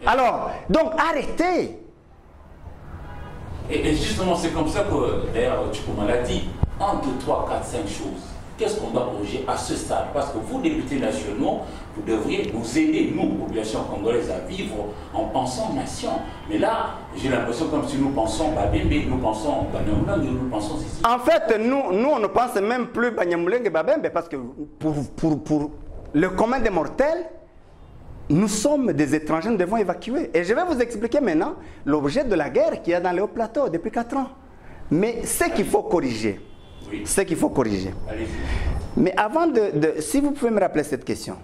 Alors, donc, arrêtez. Et justement, c'est comme ça que, d'ailleurs, Tchoukouma l'a dit, 1, 2, 3, 4, 5 choses. Qu'est-ce qu'on doit corriger à ce stade? Parce que vous, députés nationaux, vous devriez nous aider, nous, population congolaise, à vivre en pensant nation. Mais là, j'ai l'impression comme si nous pensons Babembe, nous pensons Banyamulenge, nous pensons ici. En fait, nous, on ne pense même plus Banyamulenge et Babembe, parce que pour le commun des mortels, nous sommes des étrangers, nous devons évacuer. Et je vais vous expliquer maintenant l'objet de la guerre qu'il y a dans les hauts plateaux depuis 4 ans. Mais ce qu'il faut corriger. Oui. Ce qu'il faut corriger. Mais avant si vous pouvez me rappeler cette question,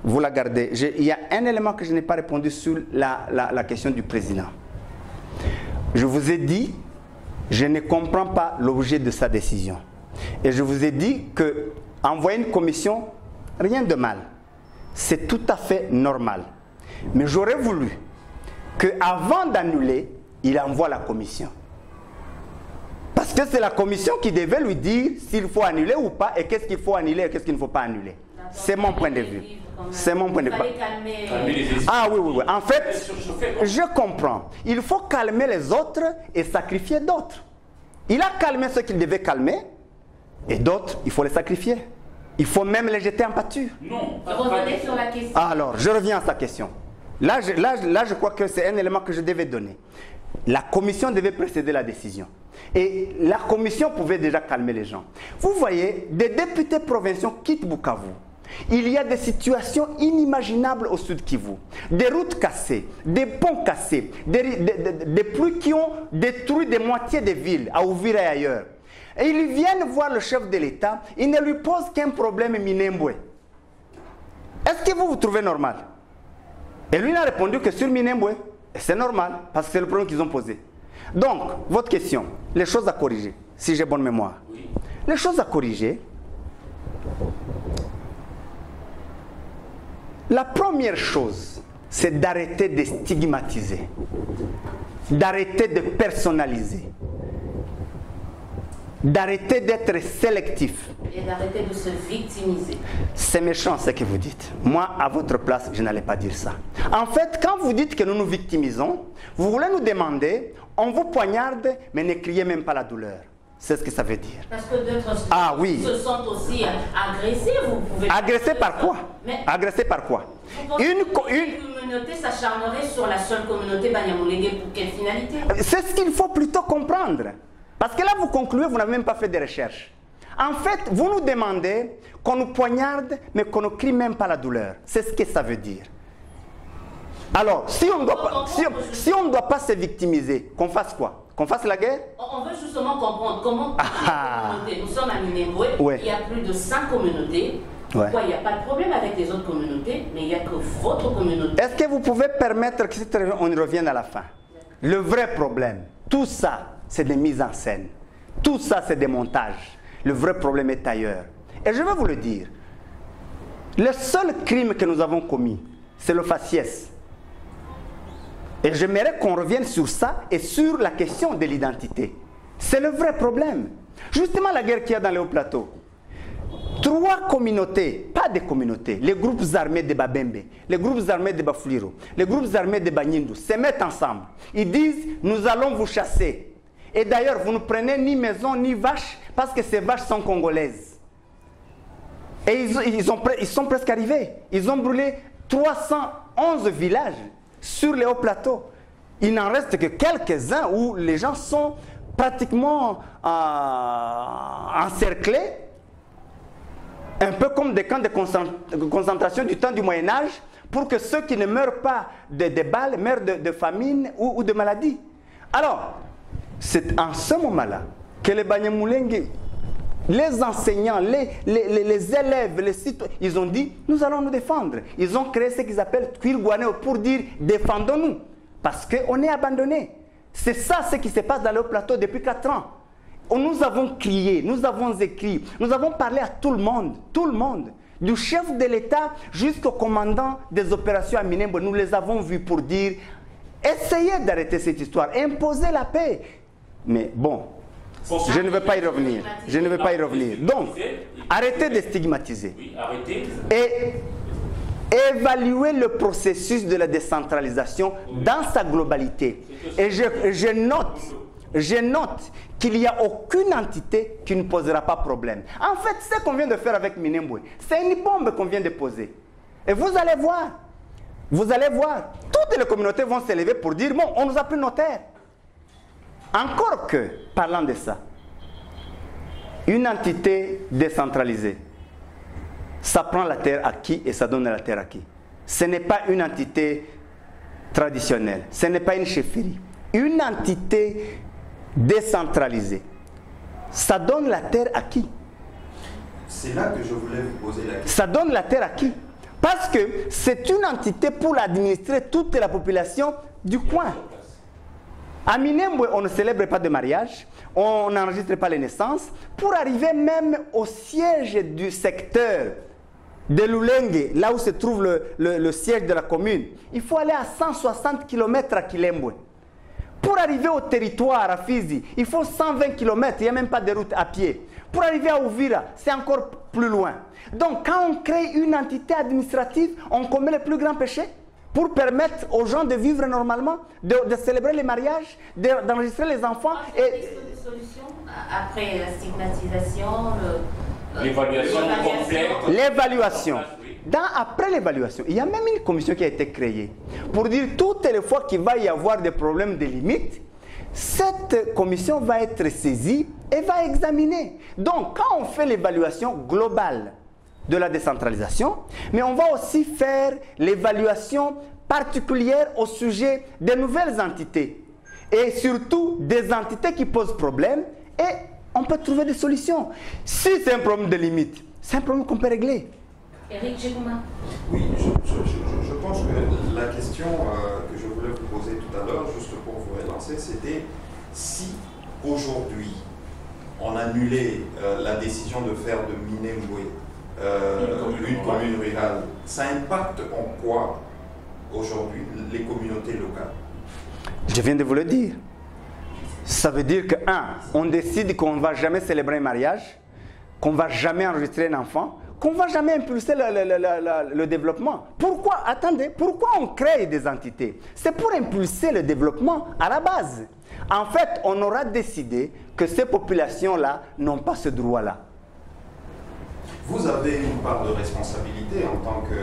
vous la gardez. Il y a un élément que je n'ai pas répondu sur la question du président. Je vous ai dit, je ne comprends pas l'objet de sa décision. Et je vous ai dit que envoyer une commission, rien de mal. C'est tout à fait normal. Mais j'aurais voulu qu'avant d'annuler, il envoie la commission. Parce que c'est la commission qui devait lui dire s'il faut annuler ou pas, et qu'est-ce qu'il faut annuler et qu'est-ce qu'il ne faut pas annuler. C'est mon point de vue. C'est mon point de vue. Ah oui, oui, oui. En fait, je comprends. Il faut calmer les autres et sacrifier d'autres. Il a calmé ceux qu'il devait calmer, et d'autres, il faut les sacrifier. Il faut même les jeter en pâture. Non. Revenez sur la question. Alors, je reviens à sa question. Là, je crois que c'est un élément que je devais donner. La commission devait précéder la décision. Et la commission pouvait déjà calmer les gens. Vous voyez, des députés provinciaux quittent Bukavu. Il y a des situations inimaginables au sud Kivu. Des routes cassées, des ponts cassés, des pluies qui ont détruit des moitiés des villes, à Uvira et ailleurs. Et ils viennent voir le chef de l'État, ils ne lui posent qu'un problème Minembwe. Est-ce que vous trouvez normal? Et lui n'a répondu que sur Minembwe. Et c'est normal, parce que c'est le problème qu'ils ont posé. Donc, votre question, les choses à corriger, si j'ai bonne mémoire. Oui. Les choses à corriger, la première chose, c'est d'arrêter de stigmatiser, d'arrêter de personnaliser, d'arrêter d'être sélectif. Et d'arrêter de se victimiser. C'est méchant ce que vous dites. Moi, à votre place, je n'allais pas dire ça. En fait, quand vous dites que nous nous victimisons, vous voulez nous demander, on vous poignarde, mais ne criez même pas la douleur. C'est ce que ça veut dire. Parce que d'autres se sentent aussi agressés. Vous pouvez agressés par quoi? Agressés par quoi? Une communauté s'acharnerait sur la seule communauté Banyamulenge pour quelle finalité? C'est ce qu'il faut plutôt comprendre. Parce que là, vous concluez, vous n'avez même pas fait de recherche. En fait, vous nous demandez qu'on nous poignarde, mais qu'on ne crie même pas la douleur. C'est ce que ça veut dire. Alors, si on ne doit pas se victimiser, qu'on fasse quoi? Qu'on fasse la guerre? On veut justement comprendre comment nous sommes à Minembwe, il y a plus de 5 communautés. Pourquoi il n'y a pas de problème avec les autres communautés, mais il n'y a que votre communauté? Est-ce que vous pouvez permettre qu'on y revienne à la fin? Le vrai problème, tout ça, c'est des mises en scène. Tout ça, c'est des montages. Le vrai problème est ailleurs. Et je vais vous le dire. Le seul crime que nous avons commis, c'est le faciès. Et j'aimerais qu'on revienne sur ça et sur la question de l'identité. C'est le vrai problème. Justement, la guerre qu'il y a dans les hauts plateaux. 3 communautés, pas des communautés, les groupes armés de Babembe, les groupes armés de Bafuliro, les groupes armés de Banyindu se mettent ensemble. Ils disent, nous allons vous chasser. Et d'ailleurs, vous ne prenez ni maison ni vaches parce que ces vaches sont congolaises. Et ils sont presque arrivés. Ils ont brûlé 311 villages sur les hauts plateaux. Il n'en reste que quelques-uns où les gens sont pratiquement encerclés. Un peu comme des camps de concentration du temps du Moyen-Âge pour que ceux qui ne meurent pas de balles meurent de famine ou de maladie. Alors, c'est en ce moment-là que les Banyamulenge, les enseignants, les élèves, les citoyens, ils ont dit, nous allons nous défendre. Ils ont créé ce qu'ils appellent Twirguaneo pour dire, défendons-nous. Parce qu'on est abandonnés. C'est ça ce qui se passe dans le plateau depuis 4 ans. Nous avons crié, nous avons écrit, nous avons parlé à tout le monde, du chef de l'État jusqu'au commandant des opérations à Minembwe. Nous les avons vus pour dire, essayez d'arrêter cette histoire, imposez la paix. Mais bon, je ne vais pas y revenir. Je ne vais pas y revenir. Donc, arrêtez de stigmatiser. Et évaluer le processus de la décentralisation dans sa globalité. Et je note qu'il n'y a aucune entité qui ne posera pas problème. En fait, ce qu'on vient de faire avec Minembwe, c'est une bombe qu'on vient de poser. Et vous allez voir, toutes les communautés vont se lever pour dire, bon, on nous a pris nos terres. Encore que, parlant de ça, une entité décentralisée, ça prend la terre à qui et ça donne la terre à qui. Ce n'est pas une entité traditionnelle, ce n'est pas une chefferie. Une entité décentralisée, ça donne la terre à qui? C'est là que je voulais vous poser la question. Ça donne la terre à qui? Parce que c'est une entité pour administrer toute la population du coin. À Minembwe, on ne célèbre pas de mariage, on n'enregistre pas les naissances. Pour arriver même au siège du secteur de Lulenge, là où se trouve le siège de la commune, il faut aller à 160 km à Kilembwe. Pour arriver au territoire à Fizi, il faut 120 km, il n'y a même pas de route à pied. Pour arriver à Ouvira, c'est encore plus loin. Donc quand on crée une entité administrative, on commet le plus grand péché pour permettre aux gens de vivre normalement, de célébrer les mariages, d'enregistrer les enfants. Et des solutions après la stigmatisation, l'évaluation complète. L'évaluation. Après l'évaluation, il y a même une commission qui a été créée pour dire toutes les fois qu'il va y avoir des problèmes de limites, cette commission va être saisie et va examiner. Donc, quand on fait l'évaluation globale de la décentralisation, mais on va aussi faire l'évaluation particulière au sujet des nouvelles entités et surtout des entités qui posent problème, et on peut trouver des solutions. Si c'est un problème de limite, c'est un problème qu'on peut régler. Éric Djegouma. Oui, je pense que la question que je voulais vous poser tout à l'heure, juste pour vous relancer, c'était si aujourd'hui on annulait la décision de faire de Minembwe une commune rurale, ça impacte en quoi aujourd'hui les communautés locales? Je viens de vous le dire. Ça veut dire que, on décide qu'on ne va jamais célébrer un mariage, qu'on ne va jamais enregistrer un enfant, qu'on ne va jamais impulser le développement. Pourquoi? Attendez, pourquoi on crée des entités? C'est pour impulser le développement à la base. En fait, on aura décidé que ces populations-là n'ont pas ce droit-là. Vous avez une part de responsabilité en tant que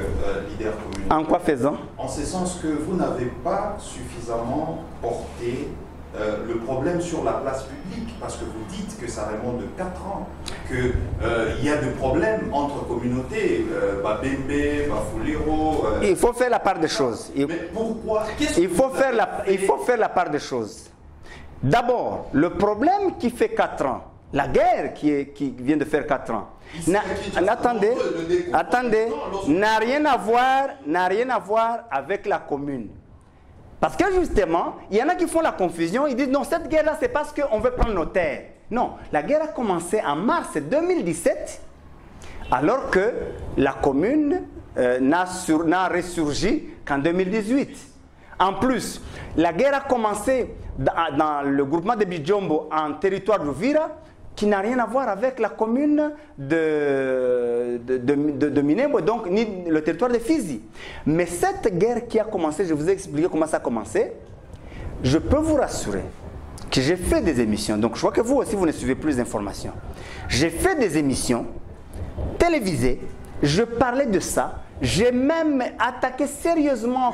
leader communautaire. En quoi faisant? En ce sens que vous n'avez pas suffisamment porté le problème sur la place publique, parce que vous dites que ça remonte de 4 ans, qu'il y a des problèmes entre communautés, Babembe, Bafuliro... il faut faire la part des choses. Mais pourquoi? Il faut faire la part des choses. D'abord, le problème qui fait 4 ans, la guerre qui vient de faire 4 ans, attendez, n'a rien à voir avec la commune. Parce que justement, il y en a qui font la confusion, ils disent non, cette guerre-là, c'est parce qu'on veut prendre nos terres. Non, la guerre a commencé en mars 2017, alors que la commune n'a ressurgi qu'en 2018. En plus, la guerre a commencé dans le groupement de Bijombo en territoire d'Ouvira, qui n'a rien à voir avec la commune de Minembwe, donc ni le territoire de Fizi. Mais cette guerre qui a commencé, je vous ai expliqué comment ça a commencé, je peux vous rassurer que j'ai fait des émissions, donc je vois que vous aussi vous ne suivez plus d'informations. J'ai fait des émissions télévisées, je parlais de ça, j'ai même attaqué sérieusement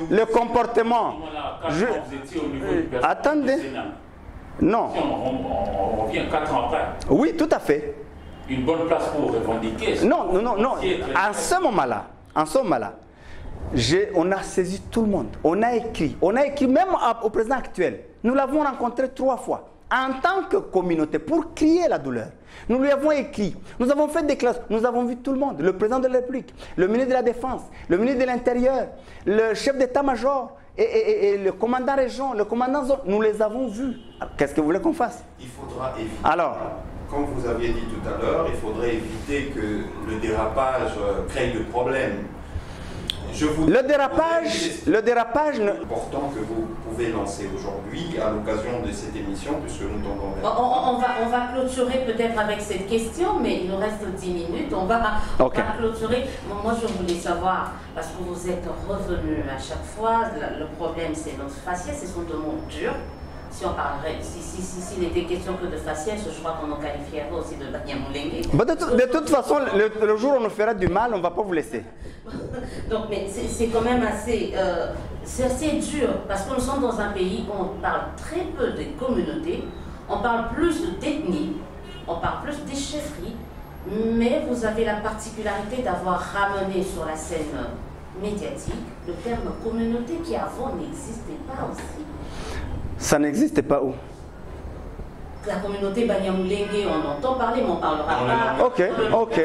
le comportement. Attendez. Non. On revient 4 ans après. Oui, tout à fait. une bonne place pour revendiquer. Non. En ce moment-là, on a saisi tout le monde. On a écrit même au président actuel. Nous l'avons rencontré 3 fois. En tant que communauté, pour crier la douleur. Nous lui avons écrit, nous avons fait des classes, nous avons vu tout le monde, le président de la République, le ministre de la Défense, le ministre de l'Intérieur, le chef d'état-major et le commandant région, le commandant zone, nous les avons vus. Qu'est-ce que vous voulez qu'on fasse? Il faudra éviter. Alors, comme vous aviez dit tout à l'heure, il faudrait éviter que le dérapage crée de problèmes. Le dérapage c'est important que vous pouvez lancer aujourd'hui à l'occasion de cette émission, puisque nous tendons vers... On va clôturer peut-être avec cette question, mais il nous reste 10 minutes. On va clôturer. Moi, je voulais savoir, parce que vous êtes revenu à chaque fois, le problème c'est notre faciès, ce sont de mots durs. Si on parlerait, s'il était question que de faciès, je crois qu'on en qualifierait aussi de Banyamulenge. De toute façon, le jour où on nous fera du mal, on ne va pas vous laisser. Donc, mais c'est quand même assez dur, parce que nous sommes dans un pays où on parle très peu des communautés, on parle plus d'ethnie, on parle plus des chefferies, mais vous avez la particularité d'avoir ramené sur la scène médiatique le terme communauté qui avant n'existait pas aussi. Ça n'existait pas où? La communauté Banyamulenge, on entend parler, mais on ne parlera pas. Ok.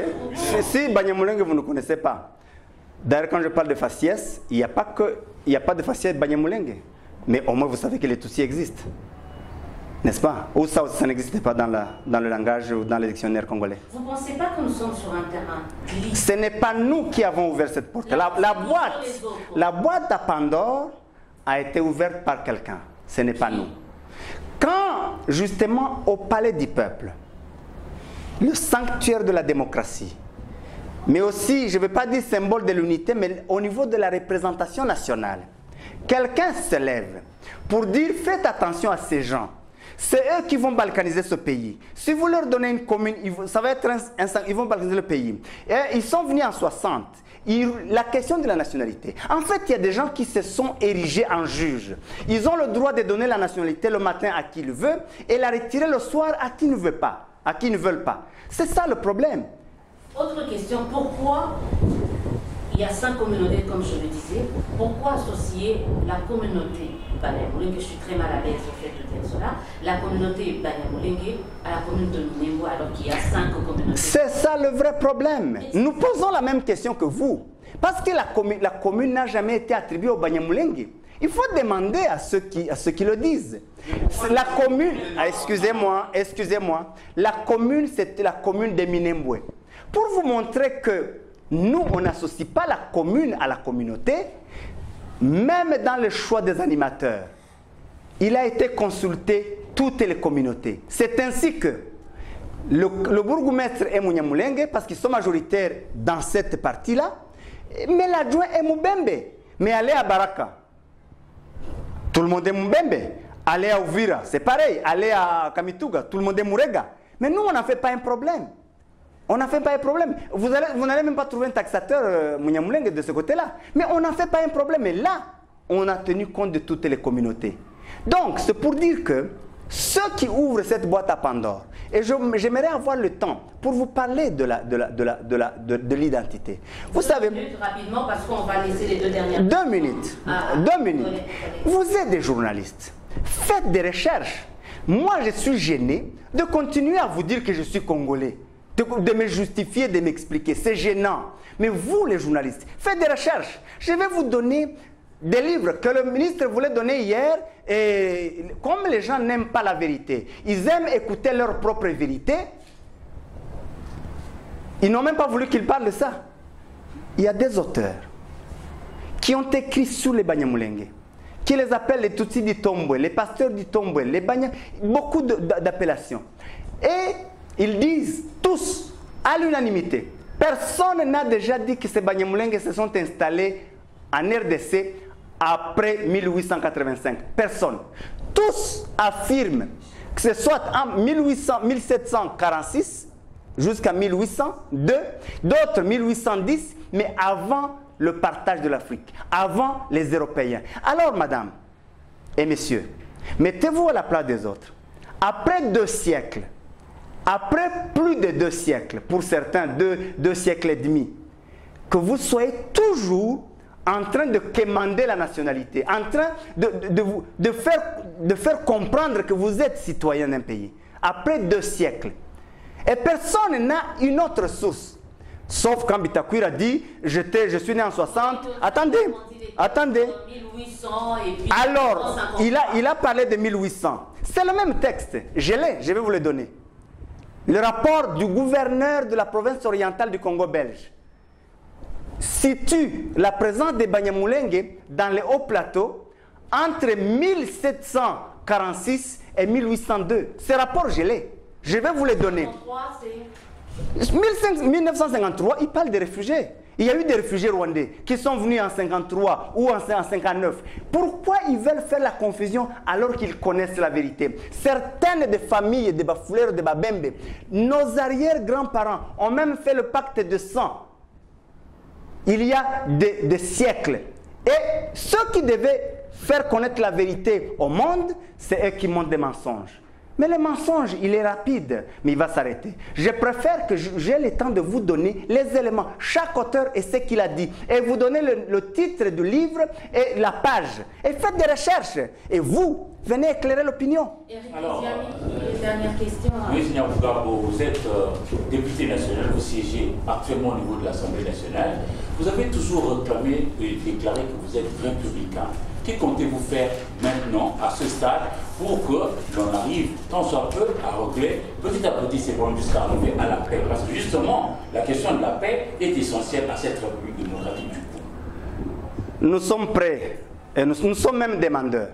Si Banyamulenge, vous ne connaissez pas. D'ailleurs, quand je parle de faciès, il n'y a pas de faciès Banyamulenge. Mais au moins, vous savez que les Tutsis existent. N'est-ce pas? Ou ça n'existait pas dans le langage ou dans les dictionnaires congolais. Vous ne pensez pas que nous sommes sur un terrain glissant? Ce n'est pas nous qui avons ouvert cette porte. La boîte à Pandore a été ouverte par quelqu'un. Ce n'est pas nous. Quand, justement, au palais du peuple, le sanctuaire de la démocratie, mais aussi, je ne veux pas dire symbole de l'unité, mais au niveau de la représentation nationale, quelqu'un se lève pour dire faites attention à ces gens. C'est eux qui vont balkaniser ce pays. Si vous leur donnez une commune, ça va être ils vont balkaniser le pays. Et ils sont venus en 60. La question de la nationalité. En fait, il y a des gens qui se sont érigés en juges. Ils ont le droit de donner la nationalité le matin à qui ils veulent et la retirer le soir à qui ne veut pas, à qui ne veulent pas. C'est ça le problème. Autre question, pourquoi il y a 5 communautés, comme je le disais, pourquoi associer la communauté Banyamulenge, je suis très mal à l'aise au fait de dire cela, la communauté Banyamulenge à la commune de Minembwe alors qu'il y a 5 communautés? C'est ça le vrai problème. Nous posons la même question que vous. Parce que la commune n'a jamais été attribuée au Banyamulenge. Il faut demander à ceux qui le disent. La commune, excusez-moi, la commune c'était la commune de Minembwe. Pour vous montrer que nous, on n'associe pas la commune à la communauté, même dans le choix des animateurs, il a été consulté toutes les communautés. C'est ainsi que le bourgmestre est Munyamulenge, parce qu'ils sont majoritaires dans cette partie-là, mais l'adjoint est Mubembe. Mais allez à Baraka, tout le monde est Mubembe. Allez à Uvira, c'est pareil. Allez à Kamituga, tout le monde est Murega. Mais nous, on n'en fait pas un problème. On n'en fait pas un problème. Vous n'allez même pas trouver un taxateur Munyamulenge de ce côté-là. Mais on n'en fait pas un problème. Et là, on a tenu compte de toutes les communautés. Donc, c'est pour dire que ceux qui ouvrent cette boîte à Pandore, et j'aimerais avoir le temps pour vous parler de l'identité. Vous savez... Rapidement, parce qu'on va laisser les 2 dernières... 2 minutes. 2 minutes. Vous êtes des journalistes. Faites des recherches. Moi, je suis gêné de continuer à vous dire que je suis congolais. De me justifier, de m'expliquer. C'est gênant. Mais vous, les journalistes, faites des recherches. Je vais vous donner des livres que le ministre voulait donner hier. Et comme les gens n'aiment pas la vérité, ils aiment écouter leur propre vérité. Ils n'ont même pas voulu qu'ils parlent de ça. Il y a des auteurs qui ont écrit sur les Banyamulenge, qui les appellent les Tutsis du Tombwe, les pasteurs du Tombwe, les beaucoup d'appellations. Et ils disent tous, à l'unanimité, personne n'a déjà dit que ces Banyamulenge se sont installés en RDC après 1885. Personne. Tous affirment que ce soit en 1746 jusqu'à 1802, d'autres 1810, mais avant le partage de l'Afrique, avant les Européens. Alors, madame et messieurs, mettez-vous à la place des autres. Après 2 siècles, après plus de 2 siècles, pour certains 2 siècles et demi, que vous soyez toujours en train de quémander la nationalité, en train de faire comprendre que vous êtes citoyen d'un pays, après 2 siècles. Et personne n'a une autre source. Sauf quand Bitakwir a dit, je suis né en 60. Attendez. 1800 et puis alors, il a parlé de 1800. C'est le même texte. Je vais vous le donner. Le rapport du gouverneur de la province orientale du Congo belge situe la présence des Banyamulenge dans les hauts plateaux entre 1746 et 1802. Ce rapport, je l'ai. Je vais vous le donner. 1953, il parle des réfugiés. Il y a eu des réfugiés rwandais qui sont venus en 53 ou en 59. Pourquoi ils veulent faire la confusion alors qu'ils connaissent la vérité? Certaines des familles des Bafouleros, des Babembe, nos arrière-grands-parents ont même fait le pacte de sang. Il y a des siècles. Et ceux qui devaient faire connaître la vérité au monde, c'est eux qui montent des mensonges. Mais le mensonge, il est rapide, mais il va s'arrêter. Je préfère que j'ai le temps de vous donner les éléments. Chaque auteur et ce qu'il a dit. Et vous donner le titre du livre et la page. Et faites des recherches. Et vous, venez éclairer l'opinion. Alors, dernière question. M. Nyabugabo, vous êtes député national, vous siégez actuellement au niveau de l'Assemblée nationale. Vous avez toujours réclamé et déclaré que vous êtes républicain. Que comptez-vous faire maintenant, à ce stade, pour que l'on arrive, tant soit peu, à régler petit à petit ces problèmes jusqu'à arriver à la paix? Parce que justement, la question de la paix est essentielle à cette République démocratique du Congo. Nous sommes prêts, et nous sommes même demandeurs.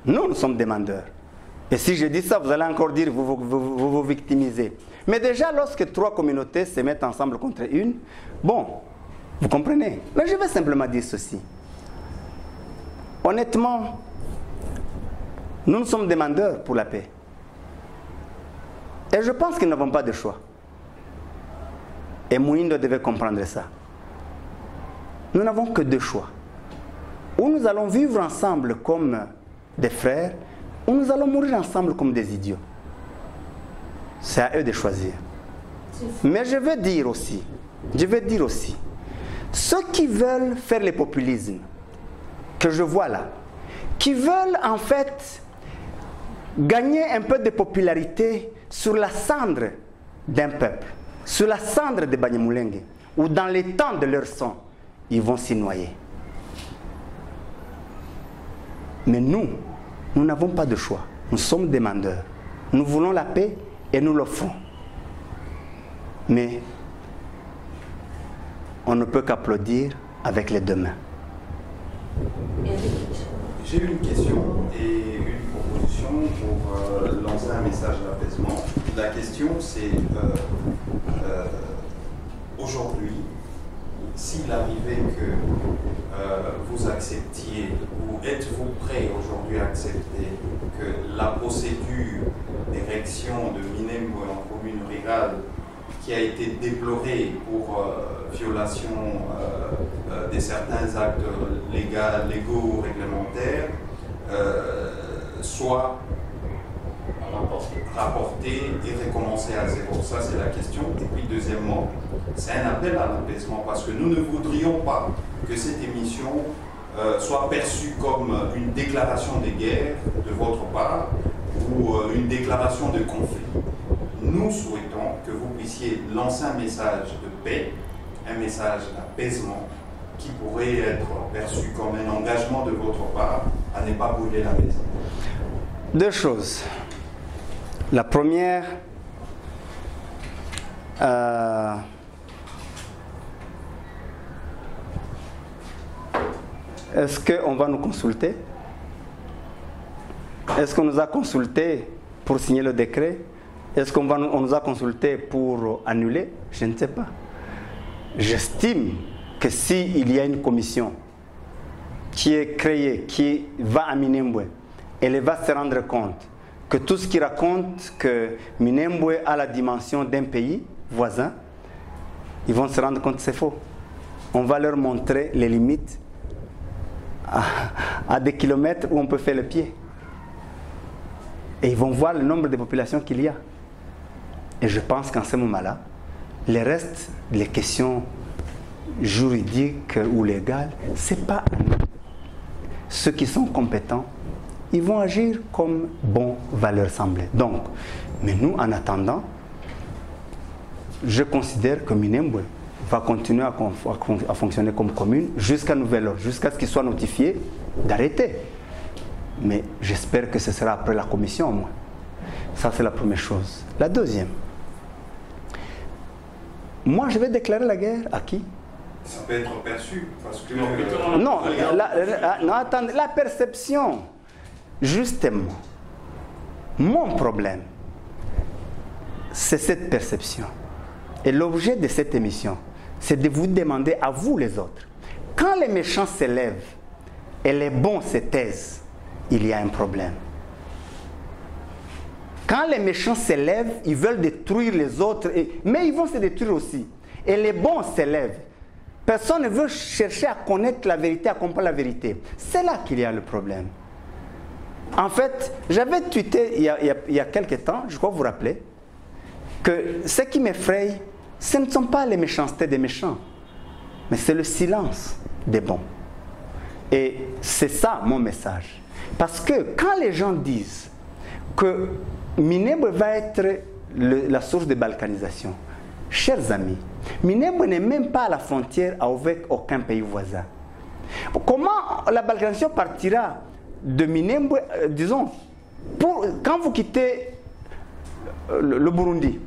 Nous sommes demandeurs. Et si je dis ça, vous allez encore dire que vous victimisez. Mais déjà, lorsque 3 communautés se mettent ensemble contre une, bon, vous comprenez. Mais je vais simplement dire ceci. Honnêtement, nous sommes demandeurs pour la paix. Et je pense que nous n'avons pas de choix. Et Mouindo devait comprendre ça. Nous n'avons que 2 choix. Ou nous allons vivre ensemble comme des frères, ou nous allons mourir ensemble comme des idiots. C'est à eux de choisir. Mais je veux dire aussi, ceux qui veulent faire le populisme, que je vois là, qui veulent en fait gagner un peu de popularité sur la cendre d'un peuple, sur la cendre de Banyamulenge, ou dans les temps de leur sang, ils vont s'y noyer. Mais nous n'avons pas de choix. Nous sommes demandeurs. Nous voulons la paix et nous l'offrons. Mais on ne peut qu'applaudir avec les 2 mains. J'ai une question et une proposition pour lancer un message d'apaisement. La question c'est aujourd'hui, s'il arrivait que vous acceptiez, ou êtes-vous prêt aujourd'hui à accepter que la procédure d'érection de Minembwe en commune rurale qui a été déplorée pour violation de certains actes légaux réglementaires soit rapportée et recommencer à zéro? Ça, c'est la question. Et puis, deuxièmement, c'est un appel à l'apaisement parce que nous ne voudrions pas que cette émission soit perçue comme une déclaration de guerre de votre part ou une déclaration de conflit. Nous souhaitons que vous puissiez lancer un message de paix, un message d'apaisement qui pourrait être perçu comme un engagement de votre part à ne pas brûler la maison. 2 choses. La première, est-ce qu'on va nous consulter? Est-ce qu'on nous a consulté pour signer le décret? Est-ce qu'on nous a consulté pour annuler? Je ne sais pas. J'estime que s'il y a une commission qui est créée, qui va à Minembwe, elle va se rendre compte que tout ce qui raconte que Minembwe a la dimension d'un pays voisin, ils vont se rendre compte que c'est faux. On va leur montrer les limites à des kilomètres où on peut faire le pied. Et ils vont voir le nombre de populations qu'il y a. Et je pense qu'en ce moment-là, les restes, les questions juridiques ou légales, ce n'est pas à nous. Ceux qui sont compétents, ils vont agir comme bon va leur sembler. Donc, mais nous, en attendant, je considère que Minembwe va continuer à fonctionner comme commune jusqu'à nouvel ordre, jusqu'à ce qu'il soit notifié d'arrêter. Mais j'espère que ce sera après la commission au moins. Ça, c'est la première chose. La deuxième, moi, je vais déclarer la guerre à qui? Ça peut être perçu parce que... Non, attendez, la perception, justement, mon problème, c'est cette perception. Et l'objet de cette émission, c'est de vous demander à vous les autres, quand les méchants s'élèvent et les bons se taisent, il y a un problème. Quand les méchants s'élèvent, ils veulent détruire les autres, mais ils vont se détruire aussi. Et les bons s'élèvent. Personne ne veut chercher à connaître la vérité, à comprendre la vérité. C'est là qu'il y a le problème. En fait, j'avais tweeté il y a quelques temps, je crois que vous vous rappelez, que ce qui m'effraie, ce ne sont pas les méchancetés des méchants, mais c'est le silence des bons. Et c'est ça mon message. Parce que quand les gens disent que Minembwe va être la source de balkanisation, chers amis, Minembwe n'est même pas à la frontière avec aucun pays voisin. Comment la balkanisation partira de Minembwe, disons, quand vous quittez le Burundi,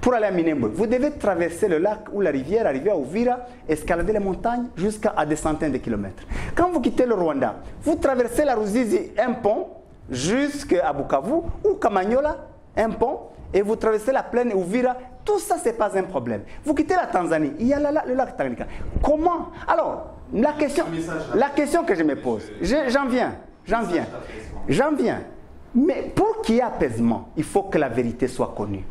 pour aller à Minembwe, vous devez traverser le lac ou la rivière, arriver à Uvira, escalader les montagnes jusqu'à des centaines de kilomètres. Quand vous quittez le Rwanda, vous traversez la Ruzizi, un pont, jusqu'à Bukavu ou Kamanyola, un pont, et vous traversez la plaine Uvira. Tout ça, ce n'est pas un problème. Vous quittez la Tanzanie, il y a le lac Tanganyika. Comment? Alors, la question que je me pose, j'en viens. Mais pour qu'il y ait apaisement, il faut que la vérité soit connue.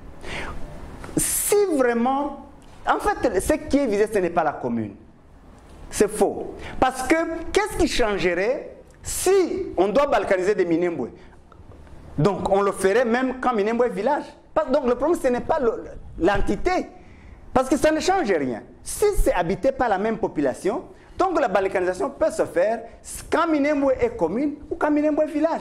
Si vraiment, en fait, ce qui est visé, ce n'est pas la commune. C'est faux. Parce que, qu'est-ce qui changerait si on doit balkaniser des Minembwe? Donc, on le ferait même quand Minembwe est village. Donc, le problème, ce n'est pas l'entité. Parce que ça ne change rien. Si c'est habité par la même population, donc la balkanisation peut se faire quand Minembwe est commune ou quand Minembwe est village.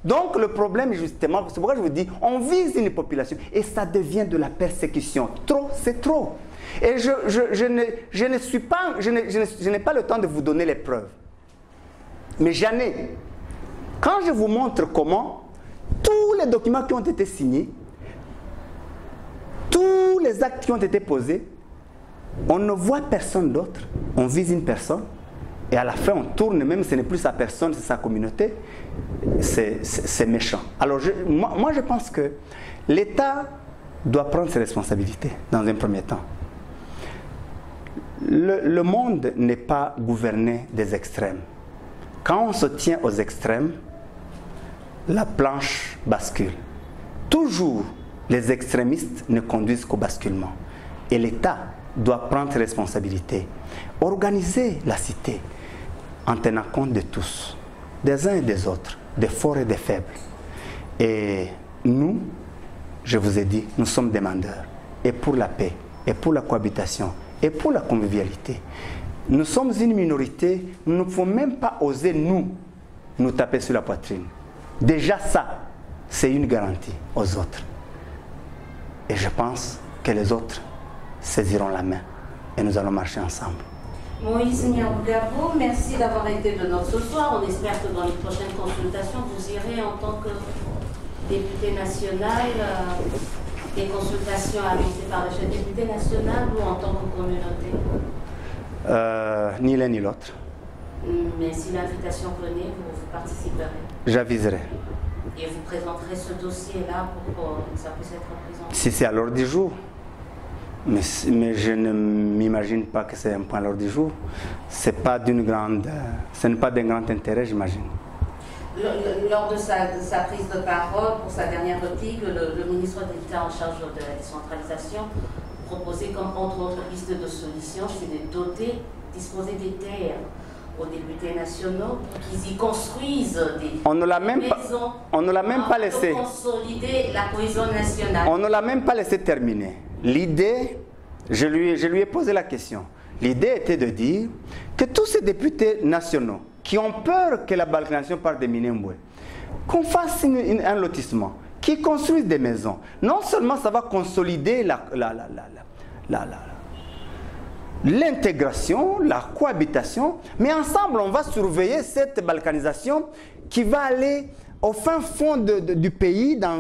Donc le problème, justement, c'est pourquoi je vous dis, on vise une population et ça devient de la persécution. Trop, c'est trop. Et je n'ai pas le temps de vous donner les preuves. Mais j'en ai. Quand je vous montre comment, tous les documents qui ont été signés, tous les actes qui ont été posés, on ne voit personne d'autre. On vise une personne. Et à la fin, on tourne, même si ce n'est plus sa personne, c'est sa communauté. C'est méchant. Alors, moi, je pense que l'État doit prendre ses responsabilités, dans un premier temps. Le monde n'est pas gouverné des extrêmes. Quand on se tient aux extrêmes, la planche bascule. Toujours, les extrémistes ne conduisent qu'au basculement. Et l'État doit prendre ses responsabilités. Organiser la cité en tenant compte de tous, des uns et des autres, des forts et des faibles. Et nous, je vous ai dit, nous sommes demandeurs. Et pour la paix, et pour la cohabitation, et pour la convivialité. Nous sommes une minorité, nous ne pouvons même pas oser nous taper sur la poitrine. Déjà ça, c'est une garantie aux autres. Et je pense que les autres saisiront la main et nous allons marcher ensemble. Moïse Nyarugabo, merci d'avoir été de notre ce soir. On espère que dans les prochaines consultations, vous irez en tant que député national, des consultations annoncées par le chef député national ou en tant que communauté? Ni l'un ni l'autre. Mais si l'invitation venait, vous participerez? J'aviserai. Et vous présenterez ce dossier-là pour que ça puisse être présenté? Si c'est à l'ordre du jour. Mais je ne m'imagine pas que c'est un point à l'ordre du jour. Ce n'est pas d'un grand intérêt, j'imagine. Lors de sa prise de parole, pour sa dernière réplique, le ministre d'État en charge de la décentralisation proposait comme entre autres pistes de solutions, c'est de disposer des terres aux députés nationaux pour qu'ils y construisent des On ne l'a même maisons. On ne l'a même pas laissé. Pour consolider la cohésion nationale. On ne l'a même pas laissé terminer. L'idée, je lui ai posé la question. L'idée était de dire que tous ces députés nationaux qui ont peur que la balkanisation parte de Minembwe, qu'on fasse un lotissement, qu'ils construisent des maisons. Non seulement ça va consolider l'intégration, la cohabitation, mais ensemble on va surveiller cette balkanisation qui va aller au fin fond du pays, dans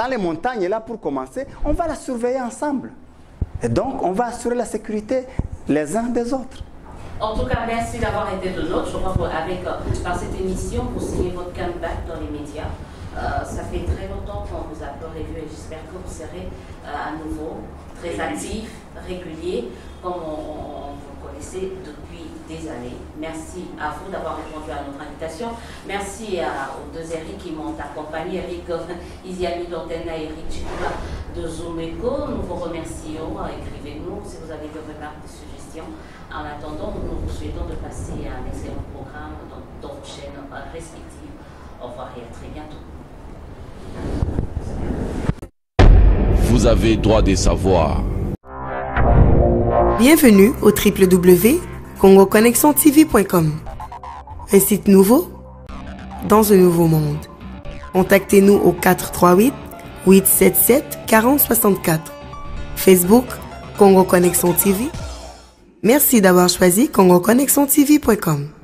les montagnes, et là pour commencer, on va la surveiller ensemble. Et donc on va assurer la sécurité les uns des autres. En tout cas, merci d'avoir été de nôtres. Je crois que par cette émission, vous signez votre comeback dans les médias. Ça fait très longtemps qu'on vous a peu revu et j'espère que vous serez à nouveau très actif, régulier, comme on vous connaissait depuis des années. Merci à vous d'avoir répondu à notre invitation. Merci aux deux Eric qui m'ont accompagné, Eric Isiami Dantena et Eric Chikula de Zoomeco. Nous vous remercions. Écrivez-nous si vous avez des remarques, des suggestions. En attendant, nous vous souhaitons de passer un excellent programme dans vos chaînes respectives. Au revoir et à très bientôt. Vous avez droit de savoir. Bienvenue au www.congoconnexiontv.com. Un site nouveau dans un nouveau monde. Contactez-nous au 438 877 4064. Facebook Congo Connexion TV. Merci d'avoir choisi congoconnexiontv.com.